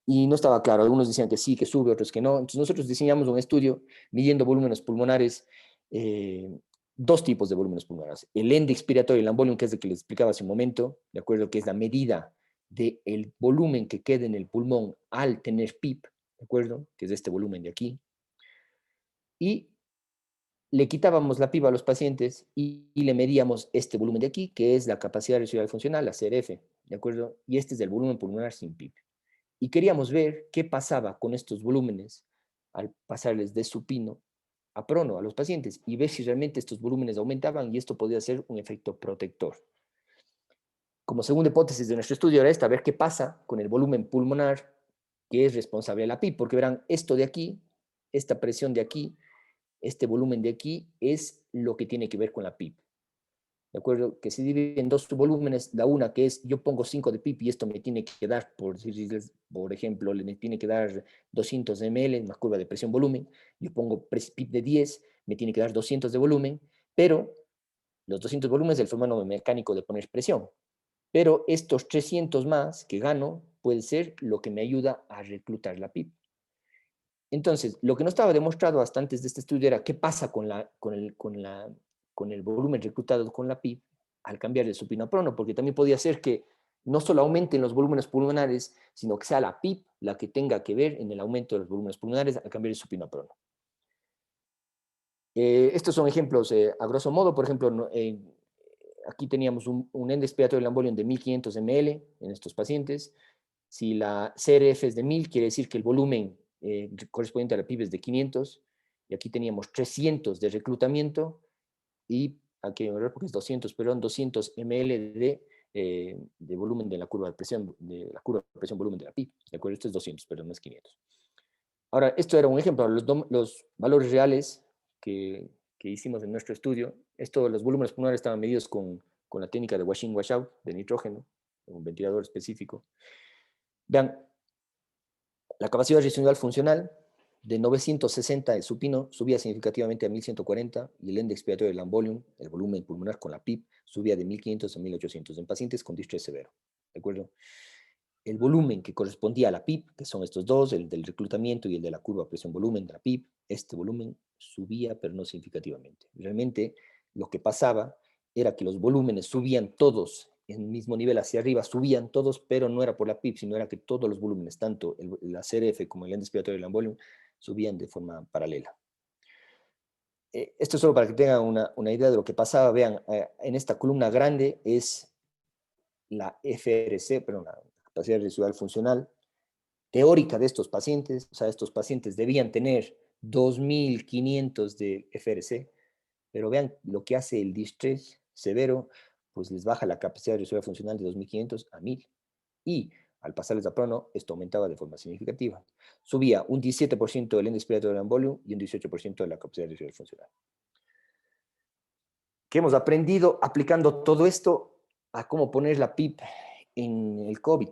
y no estaba claro. Algunos decían que sí, que sube, otros que no. Entonces nosotros diseñamos un estudio midiendo volúmenes pulmonares, dos tipos de volúmenes pulmonares. El end expiratorio, el embolium, que es el que les explicaba hace un momento, de acuerdo, que es la medida del volumen que queda en el pulmón al tener PIP, de acuerdo, que es este volumen de aquí. Y le quitábamos la PIB a los pacientes y le medíamos este volumen de aquí, que es la capacidad residual funcional, la CRF, ¿de acuerdo? Y este es el volumen pulmonar sin PIB. Y queríamos ver qué pasaba con estos volúmenes al pasarles de supino a prono a los pacientes y ver si realmente estos volúmenes aumentaban y esto podía ser un efecto protector. Como segunda hipótesis de nuestro estudio era esta, ver qué pasa con el volumen pulmonar que es responsable de la PIB, porque verán, esto de aquí, esta presión de aquí, este volumen de aquí es lo que tiene que ver con la PIB. ¿De acuerdo? Que se divide en dos volúmenes, la una que es, yo pongo 5 de PIB y esto me tiene que dar, por ejemplo, me tiene que dar 200 ml, una curva de presión-volumen, yo pongo PIB de 10, me tiene que dar 200 de volumen, pero los 200 volúmenes del fenómeno mecánico de poner presión. Pero estos 300 más que gano puede ser lo que me ayuda a reclutar la PIB. Entonces, lo que no estaba demostrado hasta antes de este estudio era qué pasa con el volumen reclutado con la PIB al cambiar de supino a prono, porque también podía ser que no solo aumenten los volúmenes pulmonares, sino que sea la PIB la que tenga que ver en el aumento de los volúmenes pulmonares al cambiar de supino a prono. Estos son ejemplos a grosso modo, por ejemplo, aquí teníamos un end expiratorio embolium de 1500 ml en estos pacientes. Si la CRF es de 1000, quiere decir que el volumen correspondiente a la PIB es de 500, y aquí teníamos 300 de reclutamiento, y aquí hay un error porque es 200, perdón, 200 ml de volumen de la curva de presión volumen de la PIB, ¿de acuerdo? Esto es 200, perdón, no es 500. Ahora, esto era un ejemplo, los valores reales que hicimos en nuestro estudio, los volúmenes pulmonares estaban medidos con la técnica de wash-in, wash-out de nitrógeno, un ventilador específico. Vean, la capacidad residual funcional de 960 el supino subía significativamente a 1140 y el end expiratorio del embolium, el volumen pulmonar con la PIB, subía de 1500 a 1800 en pacientes con distrés severo. ¿De acuerdo? El volumen que correspondía a la PIB, que son estos dos, el del reclutamiento y el de la curva presión-volumen de la PIB, este volumen subía, pero no significativamente. Realmente lo que pasaba era que los volúmenes subían todos en mismo nivel hacia arriba, subían todos, pero no era por la PIB, sino era que todos los volúmenes, tanto la CRF como el índice expiratorio del volumen, subían de forma paralela. Esto es solo para que tengan una idea de lo que pasaba. Vean, en esta columna grande es la FRC, perdón, la capacidad residual funcional teórica de estos pacientes. O sea, estos pacientes debían tener 2.500 de FRC, pero vean lo que hace el distrés severo, pues les baja la capacidad residual funcional de 2.500 a 1.000. Y al pasarles a prono, esto aumentaba de forma significativa. Subía un 17% del índice expiratorio del volumen y un 18% de la capacidad residual funcional. ¿Qué hemos aprendido aplicando todo esto a cómo poner la PIP en el COVID?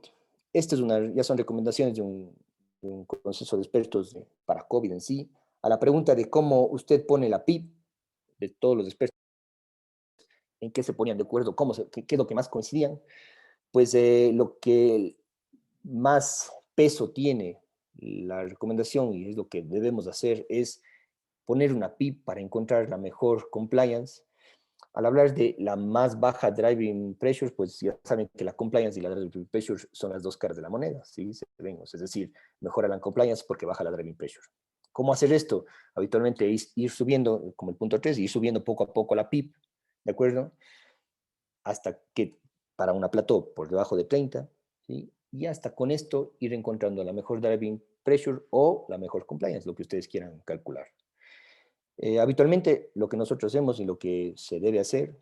Esto es ya son recomendaciones de un consenso de expertos para COVID en sí. A la pregunta de cómo usted pone la PIP, de todos los expertos, en qué se ponían de acuerdo, qué es lo que más coincidían, pues lo que más peso tiene la recomendación, y es lo que debemos hacer, es poner una PIP para encontrar la mejor compliance. Al hablar de la más baja driving pressure, pues ya saben que la compliance y la driving pressure son las dos caras de la moneda, ¿sí? Se ven, es decir, mejora la compliance porque baja la driving pressure. ¿Cómo hacer esto? Habitualmente es ir subiendo, como el punto 3, ir subiendo poco a poco la PIP, ¿de acuerdo? Hasta que para una plató por debajo de 30, ¿sí? Y hasta con esto ir encontrando la mejor driving pressure o la mejor compliance, lo que ustedes quieran calcular. Habitualmente lo que nosotros hacemos y lo que se debe hacer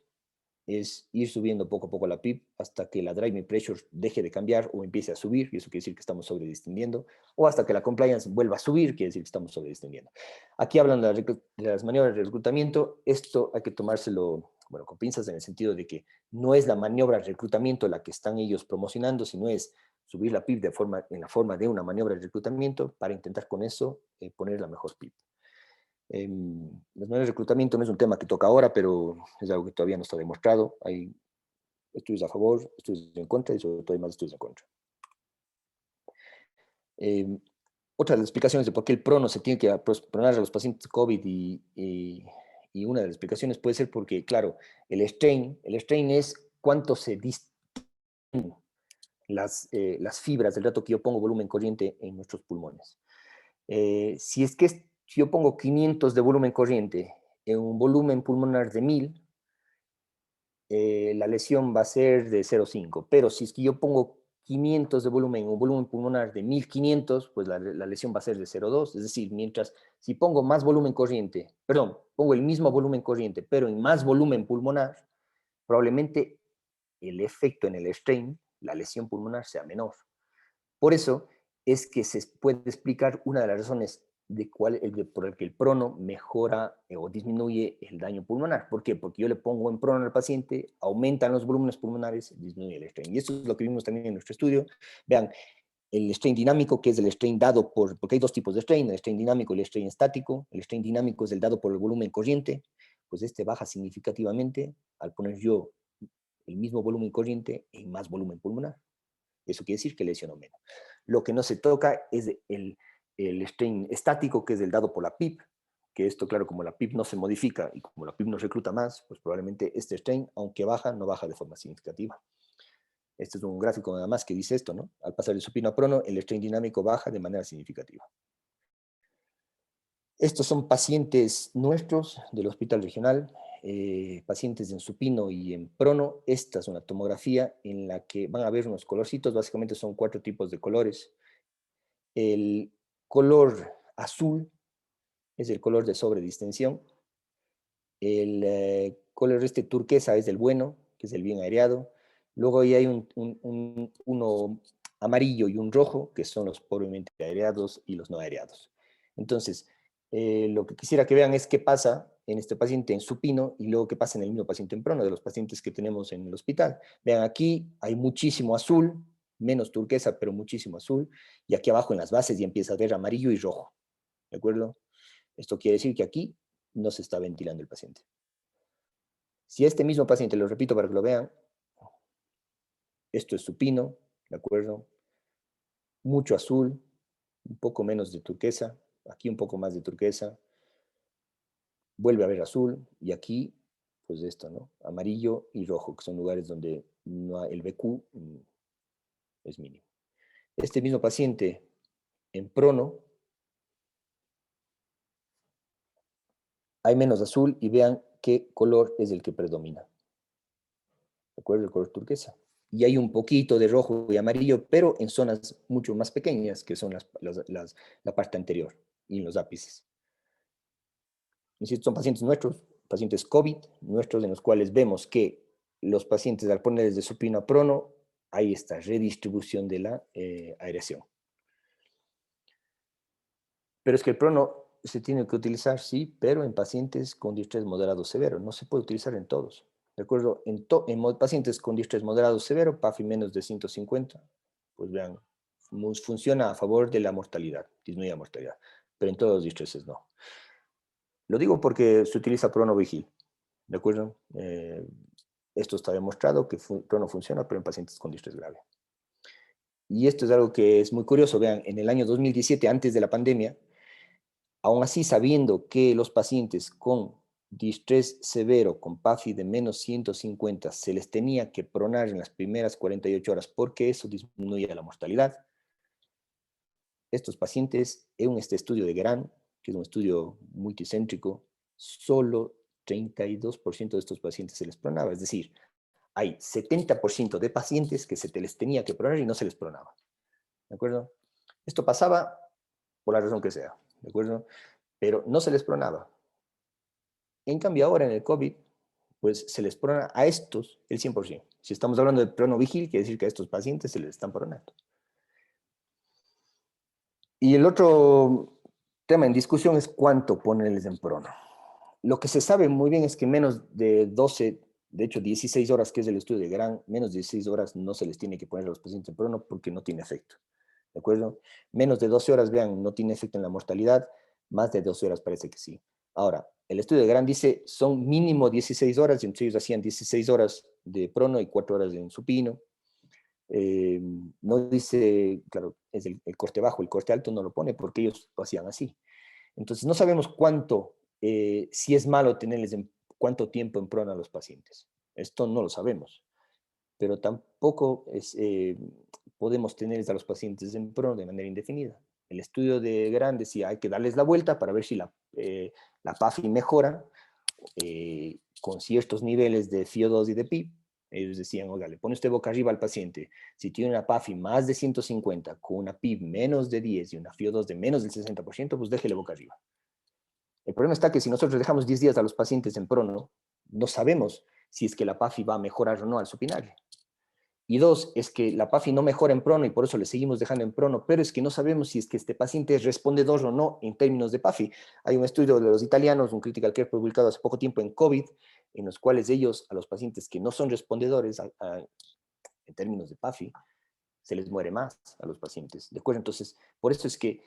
es ir subiendo poco a poco la PIB hasta que la driving pressure deje de cambiar o empiece a subir, y eso quiere decir que estamos sobredistendiendo, o hasta que la compliance vuelva a subir, quiere decir que estamos sobredistendiendo. Aquí hablan de las maniobras de reclutamiento. Esto hay que tomárselo, bueno, con pinzas, en el sentido de que no es la maniobra de reclutamiento la que están ellos promocionando, sino es subir la PIB en la forma de una maniobra de reclutamiento para intentar con eso poner la mejor PIB. Las maneras de reclutamiento no es un tema que toca ahora, pero es algo que todavía no está demostrado. Hay estudios a favor, estudios en contra, y sobre todo hay más estudios en contra. Otra de las explicaciones de por qué el prono se tiene que pronar a los pacientes COVID y una de las explicaciones puede ser porque, claro, el strain es cuánto se distinguen las fibras del rato que yo pongo volumen corriente en nuestros pulmones. Si es que si yo pongo 500 de volumen corriente en un volumen pulmonar de 1000, la lesión va a ser de 0,5. Pero si es que yo pongo 500 de volumen en un volumen pulmonar de 1500, pues la lesión va a ser de 0,2. Es decir, mientras si pongo más volumen corriente, perdón, pongo el mismo volumen corriente, pero en más volumen pulmonar, probablemente el efecto en el strain, la lesión pulmonar, sea menor. Por eso es que se puede explicar una de las razones por el que el prono mejora o disminuye el daño pulmonar. ¿Por qué? Porque yo le pongo en prono al paciente, aumentan los volúmenes pulmonares, disminuye el strain. Y esto es lo que vimos también en nuestro estudio. Vean, el strain dinámico, que es el strain dado porque hay dos tipos de strain, el strain dinámico y el strain estático. El strain dinámico es el dado por el volumen corriente, pues este baja significativamente al poner yo el mismo volumen corriente en más volumen pulmonar. Eso quiere decir que lesionó menos. Lo que no se toca es el strain estático, que es el dado por la PIB, que esto, claro, como la PIB no se modifica y como la PIB no recluta más, pues probablemente este strain, aunque baja, no baja de forma significativa. Este es un gráfico nada más que dice esto, ¿no? Al pasar de supino a prono, el strain dinámico baja de manera significativa. Estos son pacientes nuestros del hospital regional, pacientes en supino y en prono. Esta es una tomografía en la que van a ver unos colorcitos, básicamente son 4 tipos de colores. El color azul es el color de sobredistensión. El color turquesa es el bueno, que es el bien aireado. Luego ahí hay uno amarillo y un rojo, que son los pobremente aireados y los no aireados. Entonces, lo que quisiera que vean es qué pasa en este paciente en supino y luego qué pasa en el mismo paciente en prono, de los pacientes que tenemos en el hospital. Vean, aquí hay muchísimo azul, menos turquesa, pero muchísimo azul, y aquí abajo en las bases ya empieza a ver amarillo y rojo, ¿de acuerdo? Esto quiere decir que aquí no se está ventilando el paciente. Si este mismo paciente, lo repito para que lo vean, esto es supino, ¿de acuerdo? Mucho azul, un poco menos de turquesa, aquí un poco más de turquesa, vuelve a ver azul, y aquí, pues esto, ¿no? Amarillo y rojo, que son lugares donde el BQ es mínimo. Este mismo paciente en prono hay menos azul y vean qué color es el que predomina. ¿De acuerdo? El color turquesa. Y hay un poquito de rojo y amarillo, pero en zonas mucho más pequeñas, que son la parte anterior y en los ápices. Insisto, son pacientes nuestros, pacientes COVID nuestros, en los cuales vemos que los pacientes, al ponerles de supino a prono, hay esta redistribución de la aireación. Pero es que el prono se tiene que utilizar, sí, pero en pacientes con distrés moderado severo. No se puede utilizar en todos. ¿De acuerdo? En pacientes con distrés moderado severo, PAFI menos de 150, pues vean, funciona a favor de la mortalidad, disminuye la mortalidad, pero en todos los distreses no. Lo digo porque se utiliza pronovigil, ¿de acuerdo? Esto está demostrado que prono funciona, pero en pacientes con distrés grave. Y esto es algo que es muy curioso. Vean, en el año 2017, antes de la pandemia, aún así sabiendo que los pacientes con distrés severo, con PAFI de menos 150, se les tenía que pronar en las primeras 48 horas porque eso disminuía la mortalidad, estos pacientes, en este estudio de GRAN, que es un estudio multicéntrico, solo 32% de estos pacientes se les pronaba. Es decir, hay 70% de pacientes que se les tenía que pronar y no se les pronaba. ¿De acuerdo? Esto pasaba por la razón que sea. ¿De acuerdo? Pero no se les pronaba. En cambio, ahora en el COVID, pues se les prona a estos el 100%. Si estamos hablando de pronovigil, quiere decir que a estos pacientes se les están pronando. Y el otro tema en discusión es cuánto ponerles en prono. Lo que se sabe muy bien es que menos de 12, de hecho 16 horas, que es el estudio de GRAN, menos de 16 horas no se les tiene que poner a los pacientes en prono porque no tiene efecto. ¿De acuerdo? Menos de 12 horas, vean, no tiene efecto en la mortalidad, más de 12 horas parece que sí. Ahora, el estudio de GRAN dice son mínimo 16 horas, y entonces ellos hacían 16 horas de prono y 4 horas en supino. No dice, claro, es el corte bajo, el corte alto no lo pone porque ellos lo hacían así. Entonces no sabemos cuánto, si es malo tenerles cuánto tiempo en prono a los pacientes. Esto no lo sabemos, pero tampoco podemos tenerles a los pacientes en prono de manera indefinida. El estudio de GRAN decía hay que darles la vuelta para ver si la PAFI mejora con ciertos niveles de FIO2 y de PIB. Ellos decían, oiga, le pone usted boca arriba al paciente, si tiene una PAFI más de 150 con una PIB menos de 10 y una FIO2 de menos del 60%, pues déjele boca arriba. El problema está que si nosotros dejamos 10 días a los pacientes en prono, no sabemos si es que la PAFI va a mejorar o no al supinarle. Y dos, es que la PAFI no mejora en prono y por eso le seguimos dejando en prono, pero es que no sabemos si es que este paciente es respondedor o no en términos de PAFI. Hay un estudio de los italianos, un critical care publicado hace poco tiempo en COVID, en los cuales ellos, a los pacientes que no son respondedores en términos de PAFI, se les muere más a los pacientes. ¿De acuerdo? Entonces, por eso es que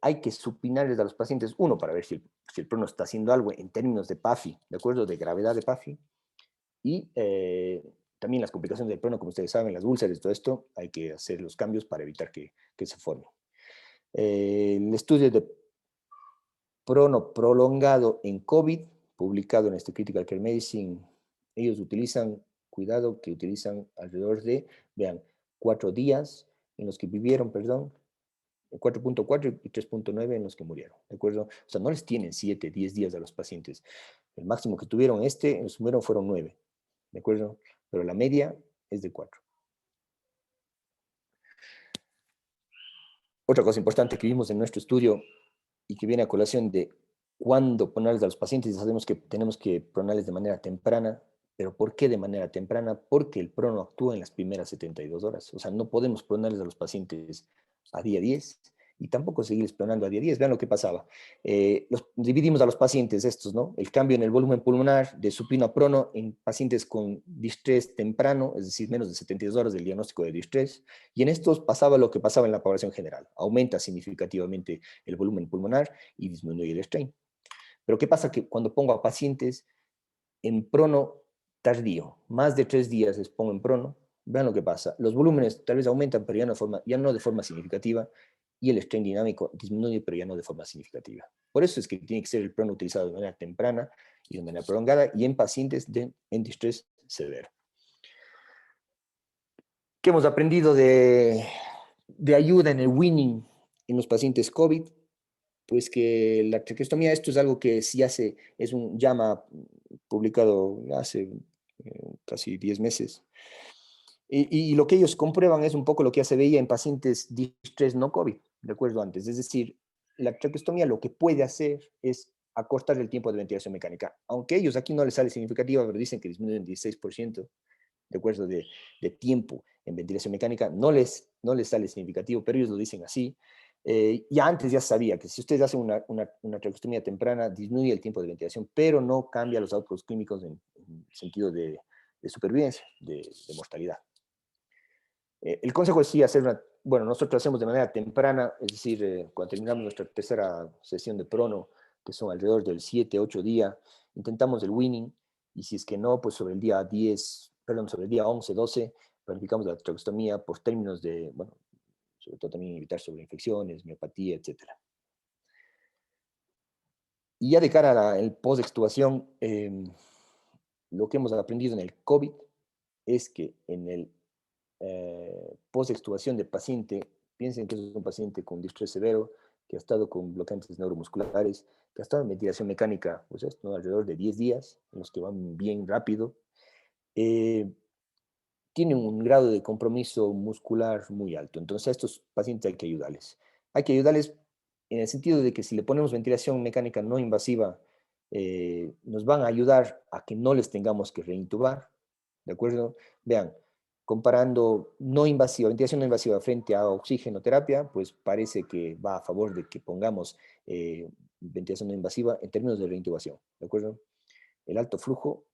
hay que supinarles a los pacientes, uno, para ver si el prono está haciendo algo en términos de PAFI, ¿de acuerdo? De gravedad de PAFI, y también las complicaciones del prono, como ustedes saben, las úlceras y todo esto, hay que hacer los cambios para evitar que se formen. El estudio de prono prolongado en COVID, publicado en este Critical Care Medicine, ellos utilizan, cuidado, que utilizan alrededor de, vean, 4 días en los que vivieron, perdón, 4.4 y 3.9 en los que murieron, ¿de acuerdo? O sea, no les tienen 7, 10 días a los pacientes. El máximo que tuvieron en los que fueron 9. ¿De acuerdo? Pero la media es de 4. Otra cosa importante que vimos en nuestro estudio y que viene a colación de cuándo ponerles a los pacientes, sabemos que tenemos que ponerles de manera temprana, pero ¿por qué de manera temprana? Porque el prono actúa en las primeras 72 horas. O sea, no podemos ponerles a los pacientes a día 10 y tampoco seguirles pronando a día 10. Vean lo que pasaba. Dividimos a los pacientes estos, ¿no? El cambio en el volumen pulmonar de supino a prono en pacientes con distrés temprano, es decir, menos de 72 horas del diagnóstico de distrés. Y en estos pasaba lo que pasaba en la población general. Aumenta significativamente el volumen pulmonar y disminuye el strain. Pero ¿qué pasa? Que cuando pongo a pacientes en prono tardío, más de 3 días les pongo en prono, vean lo que pasa. Los volúmenes tal vez aumentan, pero ya no de forma significativa, y el strain dinámico disminuye, pero ya no de forma significativa. Por eso es que tiene que ser el prono utilizado de manera temprana y de manera prolongada, y en pacientes en distrés severo. ¿Qué hemos aprendido de ayuda en el weaning en los pacientes COVID? Pues que la traqueostomía, esto es algo que sí hace, es un llama publicado hace casi 10 meses. Y lo que ellos comprueban es un poco lo que ya se veía en pacientes distress no COVID, de acuerdo antes. Es decir, la traqueostomía lo que puede hacer es acortar el tiempo de ventilación mecánica. Aunque ellos aquí no les sale significativa, pero dicen que disminuyen 16% de acuerdo de tiempo en ventilación mecánica, no les sale significativo, pero ellos lo dicen así. Ya antes ya sabía que si ustedes hacen una traqueostomía temprana, disminuye el tiempo de ventilación, pero no cambia los outputs clínicos en sentido de supervivencia, de mortalidad. El consejo es sí hacer bueno, nosotros hacemos de manera temprana, es decir, cuando terminamos nuestra tercera sesión de prono, que son alrededor del 7, 8 días, intentamos el weaning, y si es que no, pues sobre el día 10, perdón, sobre el día 11, 12, planificamos la traqueostomía por términos de, bueno, sobre todo también evitar sobreinfecciones, miopatía, etcétera. Y ya de cara al post-extubación, lo que hemos aprendido en el COVID es que en el post-extubación de paciente, piensen que es un paciente con distrés severo, que ha estado con bloqueantes neuromusculares, que ha estado en ventilación mecánica, pues esto, ¿no? Alrededor de 10 días, en los que van bien rápido, eh, tienen un grado de compromiso muscular muy alto. Entonces a estos pacientes hay que ayudarles. Hay que ayudarles en el sentido de que si le ponemos ventilación mecánica no invasiva, nos van a ayudar a que no les tengamos que reintubar, ¿de acuerdo? Vean, comparando no invasiva, ventilación no invasiva frente a oxigenoterapia, pues parece que va a favor de que pongamos ventilación no invasiva en términos de reintubación, ¿de acuerdo? El alto flujo,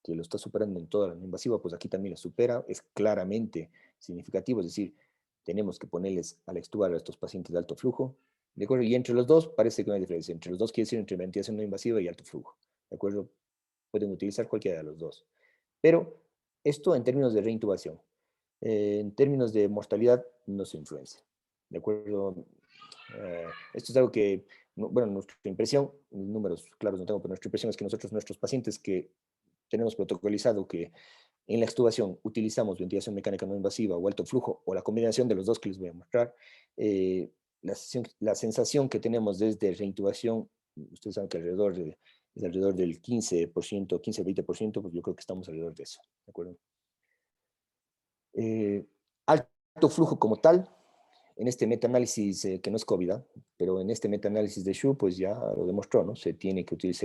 que lo está superando en toda la no invasiva, pues aquí también lo supera, es claramente significativo, es decir, tenemos que ponerles al extubar a estos pacientes de alto flujo, ¿de acuerdo? Y entre los dos parece que no hay diferencia, entre los dos quiere decir entre ventilación no invasiva y alto flujo, ¿de acuerdo? Pueden utilizar cualquiera de los dos. Pero esto en términos de reintubación. En términos de mortalidad no se influencia. ¿De acuerdo? Esto es algo que, bueno, nuestra impresión, números claros no tengo, pero nuestra impresión es que nosotros, nuestros pacientes que tenemos protocolizado que en la extubación utilizamos ventilación mecánica no invasiva o alto flujo, o la combinación de los dos que les voy a mostrar, la sensación que tenemos desde reintubación, ustedes saben que es alrededor del 15%, 15-20%, pues yo creo que estamos alrededor de eso, ¿de acuerdo? Alto flujo como tal, en este metaanálisis que no es COVID, pero en este metaanálisis de Xu, pues ya lo demostró, ¿no? Se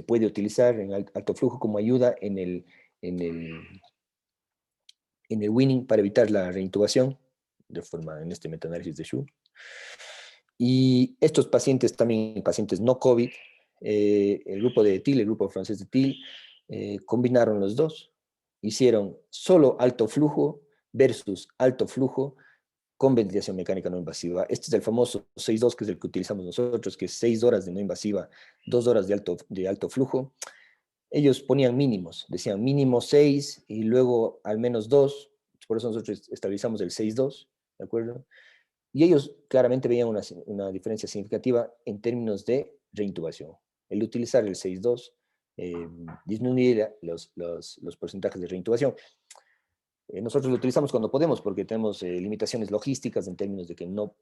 puede utilizar en alto flujo como ayuda en el, en el weaning para evitar la reintubación, de forma en este metaanálisis de Xu. Y estos pacientes también, pacientes no COVID, el grupo de TIL, el grupo francés de TIL, combinaron los dos. Hicieron solo alto flujo versus alto flujo con ventilación mecánica no invasiva. Este es el famoso 6-2, que es el que utilizamos nosotros, que es 6 horas de no invasiva, 2 horas de alto flujo. Ellos ponían mínimos, decían mínimo 6 y luego al menos 2, por eso nosotros estabilizamos el 6-2, ¿de acuerdo? Y ellos claramente veían una diferencia significativa en términos de reintubación. El utilizar el 6-2 disminuye los porcentajes de reintubación. Nosotros lo utilizamos cuando podemos porque tenemos limitaciones logísticas en términos de que no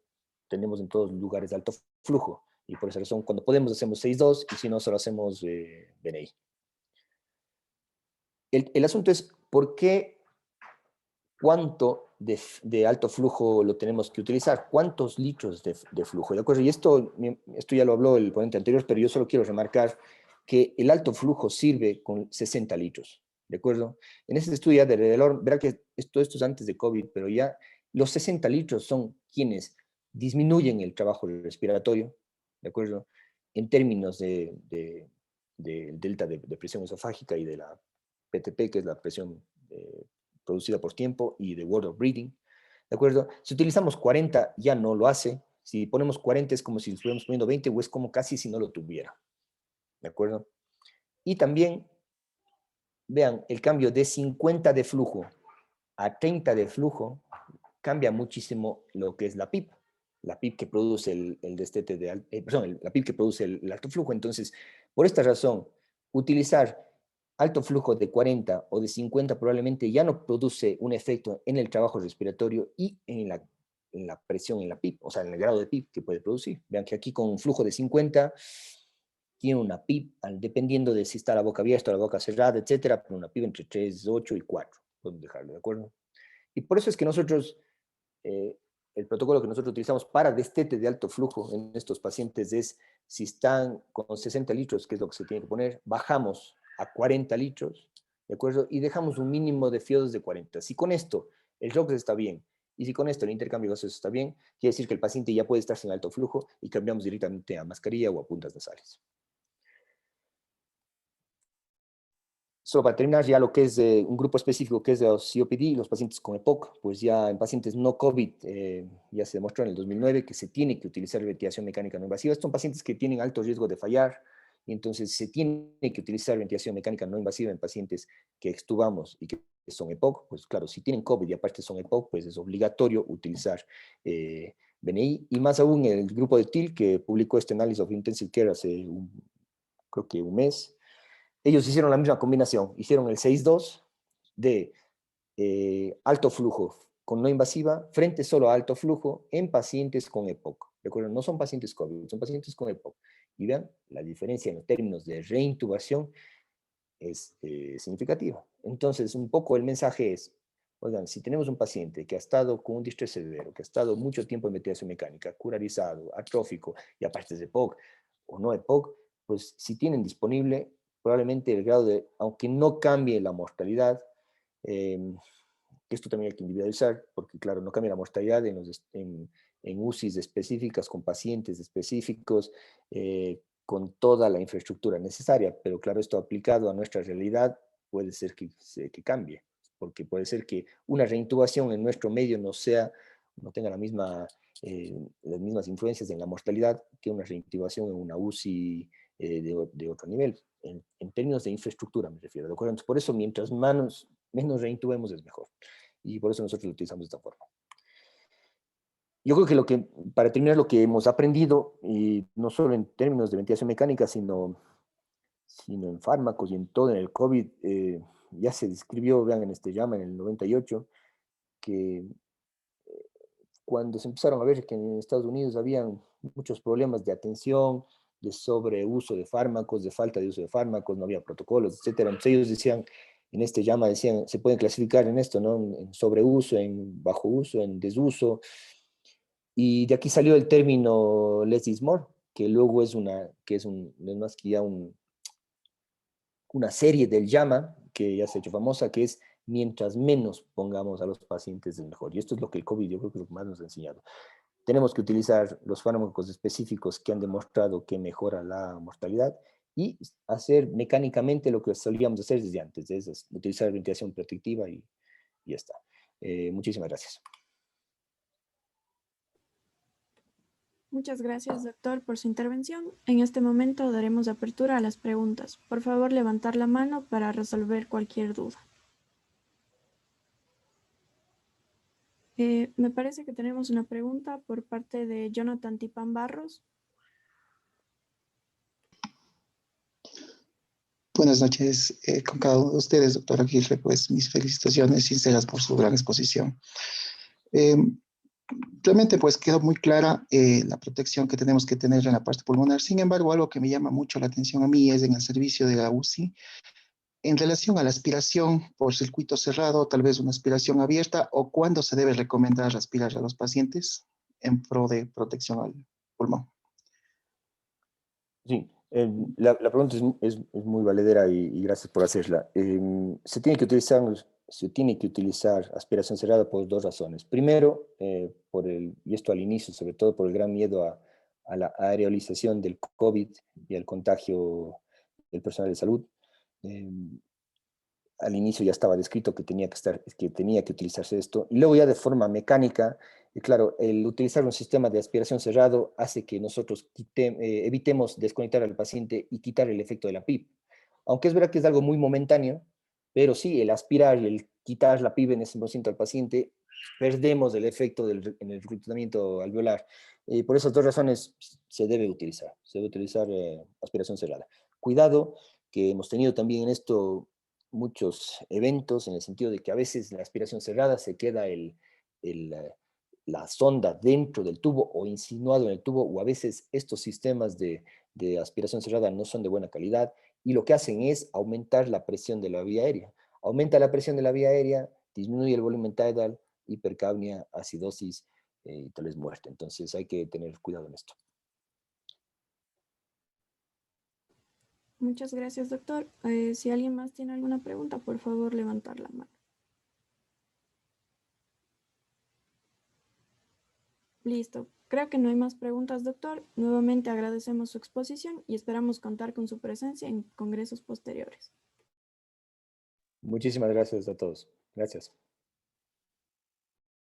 tenemos en todos los lugares de alto flujo. Y por esa razón, cuando podemos hacemos 6-2 y si no, solo hacemos BNI. El asunto es por qué, cuánto de alto flujo lo tenemos que utilizar, cuántos litros de flujo, ¿de acuerdo? Y esto ya lo habló el ponente anterior, pero yo solo quiero remarcar que el alto flujo sirve con 60 litros, ¿de acuerdo? En este estudio de alrededor, verá que esto es antes de COVID, pero ya los 60 litros son quienes disminuyen el trabajo respiratorio, ¿de acuerdo? En términos del delta de presión esofágica y de la PTP, que es la presión producida por tiempo, y de World of Breathing, ¿de acuerdo? Si utilizamos 40, ya no lo hace. Si ponemos 40 es como si estuviéramos poniendo 20 o es como casi si no lo tuviera, ¿de acuerdo? Y también, vean, el cambio de 50 de flujo a 30 de flujo cambia muchísimo lo que es la PIP. La PIP que produce el destete de, perdón, la PIP que produce el alto flujo. Entonces, por esta razón, utilizar alto flujo de 40 o de 50 probablemente ya no produce un efecto en el trabajo respiratorio y en la presión en la PIB, o sea, en el grado de PIB que puede producir. Vean que aquí con un flujo de 50 tiene una PIB, dependiendo de si está la boca abierta o la boca cerrada, etcétera, pero una PIB entre 3, 8 y 4, podemos dejarlo, ¿de acuerdo? Y por eso es que nosotros, el protocolo que nosotros utilizamos para destete de alto flujo en estos pacientes es, si están con 60 litros, que es lo que se tiene que poner, bajamos a 40 litros, ¿de acuerdo? Y dejamos un mínimo de fiodos de 40. Si con esto el ROX está bien, y si con esto el intercambio gaseoso está bien, quiere decir que el paciente ya puede estar sin alto flujo y cambiamos directamente a mascarilla o a puntas nasales. Solo para terminar, ya lo que es un grupo específico que es de los COPD, los pacientes con EPOC, pues ya en pacientes no COVID, ya se demostró en el 2009 que se tiene que utilizar ventilación mecánica no invasiva. Estos son pacientes que tienen alto riesgo de fallar, y entonces se tiene que utilizar ventilación mecánica no invasiva en pacientes que extubamos y que son EPOC. Pues claro, si tienen COVID y aparte son EPOC, pues es obligatorio utilizar BNI, y más aún el grupo de TIL que publicó este Analysis of Intensive Care hace creo que un mes. Ellos hicieron la misma combinación, hicieron el 6-2 de alto flujo con no invasiva frente solo a alto flujo en pacientes con EPOC. ¿Recuerden? No son pacientes COVID, son pacientes con EPOC. Y vean, la diferencia en términos de reintubación es significativa. Entonces, un poco el mensaje es, oigan, si tenemos un paciente que ha estado con un distrés severo, que ha estado mucho tiempo en ventilación mecánica, curarizado, atrófico, y aparte es EPOC o no EPOC, pues si tienen disponible, probablemente el grado de, aunque no cambie la mortalidad, esto también hay que individualizar, porque claro, no cambia la mortalidad en UCIs específicas, con pacientes específicos, con toda la infraestructura necesaria, pero claro, esto aplicado a nuestra realidad puede ser que cambie, porque puede ser que una reintubación en nuestro medio no tenga las mismas influencias en la mortalidad que una reintubación en una UCI de otro nivel, en términos de infraestructura me refiero, ¿de acuerdo? Entonces, por eso mientras menos reintubemos es mejor, y por eso nosotros lo utilizamos de esta forma. Yo creo que para terminar, lo que hemos aprendido, y no solo en términos de ventilación mecánica, sino en fármacos y en todo, en el COVID, ya se describió, vean, en este llama en el 98, que cuando se empezaron a ver que en Estados Unidos habían muchos problemas de atención, de sobreuso de fármacos, de falta de uso de fármacos, no había protocolos, etcétera. Entonces ellos decían, en este llama decían, se pueden clasificar en esto, ¿no? En sobreuso, en bajo uso, en desuso. Y de aquí salió el término less is more, que luego no es más que ya una serie del llama, que ya se ha hecho famosa, que es mientras menos pongamos a los pacientes es mejor. Y esto es lo que el COVID, yo creo que es lo que más nos ha enseñado. Tenemos que utilizar los fármacos específicos que han demostrado que mejora la mortalidad y hacer mecánicamente lo que solíamos hacer desde antes, es utilizar ventilación protectiva y ya está. Muchísimas gracias. Muchas gracias, doctor, por su intervención. En este momento daremos apertura a las preguntas. Por favor, levantar la mano para resolver cualquier duda. Me parece que tenemos una pregunta por parte de Jonathan Tipán Barros. Buenas noches con cada uno de ustedes, doctor Aguirre, pues mis felicitaciones sinceras por su gran exposición. Realmente pues quedó muy clara la protección que tenemos que tener en la parte pulmonar. Sin embargo, algo que me llama mucho la atención a mí es en el servicio de la UCI, en relación a la aspiración por circuito cerrado, tal vez una aspiración abierta, o cuándo se debe recomendar aspirar a los pacientes en pro de protección al pulmón. Sí, la pregunta es muy valedera y gracias por hacerla. Se tiene que utilizar aspiración cerrada por dos razones. Primero, y esto al inicio, sobre todo por el gran miedo a la aereolización del COVID y al contagio del personal de salud. Al inicio ya estaba descrito que tenía que utilizarse esto, y luego ya de forma mecánica, y claro, el utilizar un sistema de aspiración cerrado hace que nosotros evitemos desconectar al paciente y quitar el efecto de la PIB. Aunque es verdad que es algo muy momentáneo, pero sí, el aspirar y el quitar la PIB en ese momento al paciente, perdemos el efecto en el reclutamiento alveolar. Por esas dos razones se debe utilizar aspiración cerrada. Cuidado, que hemos tenido también en esto muchos eventos, en el sentido de que a veces en la aspiración cerrada se queda la sonda dentro del tubo o insinuado en el tubo, o a veces estos sistemas de aspiración cerrada no son de buena calidad, y lo que hacen es aumentar la presión de la vía aérea. Aumenta la presión de la vía aérea, disminuye el volumen tidal, hipercapnia, acidosis y tal vez muerte. Entonces hay que tener cuidado en esto. Muchas gracias, doctor. Si alguien más tiene alguna pregunta, por favor, levantar la mano. Listo. Creo que no hay más preguntas, doctor. Nuevamente agradecemos su exposición y esperamos contar con su presencia en congresos posteriores. Muchísimas gracias a todos. Gracias.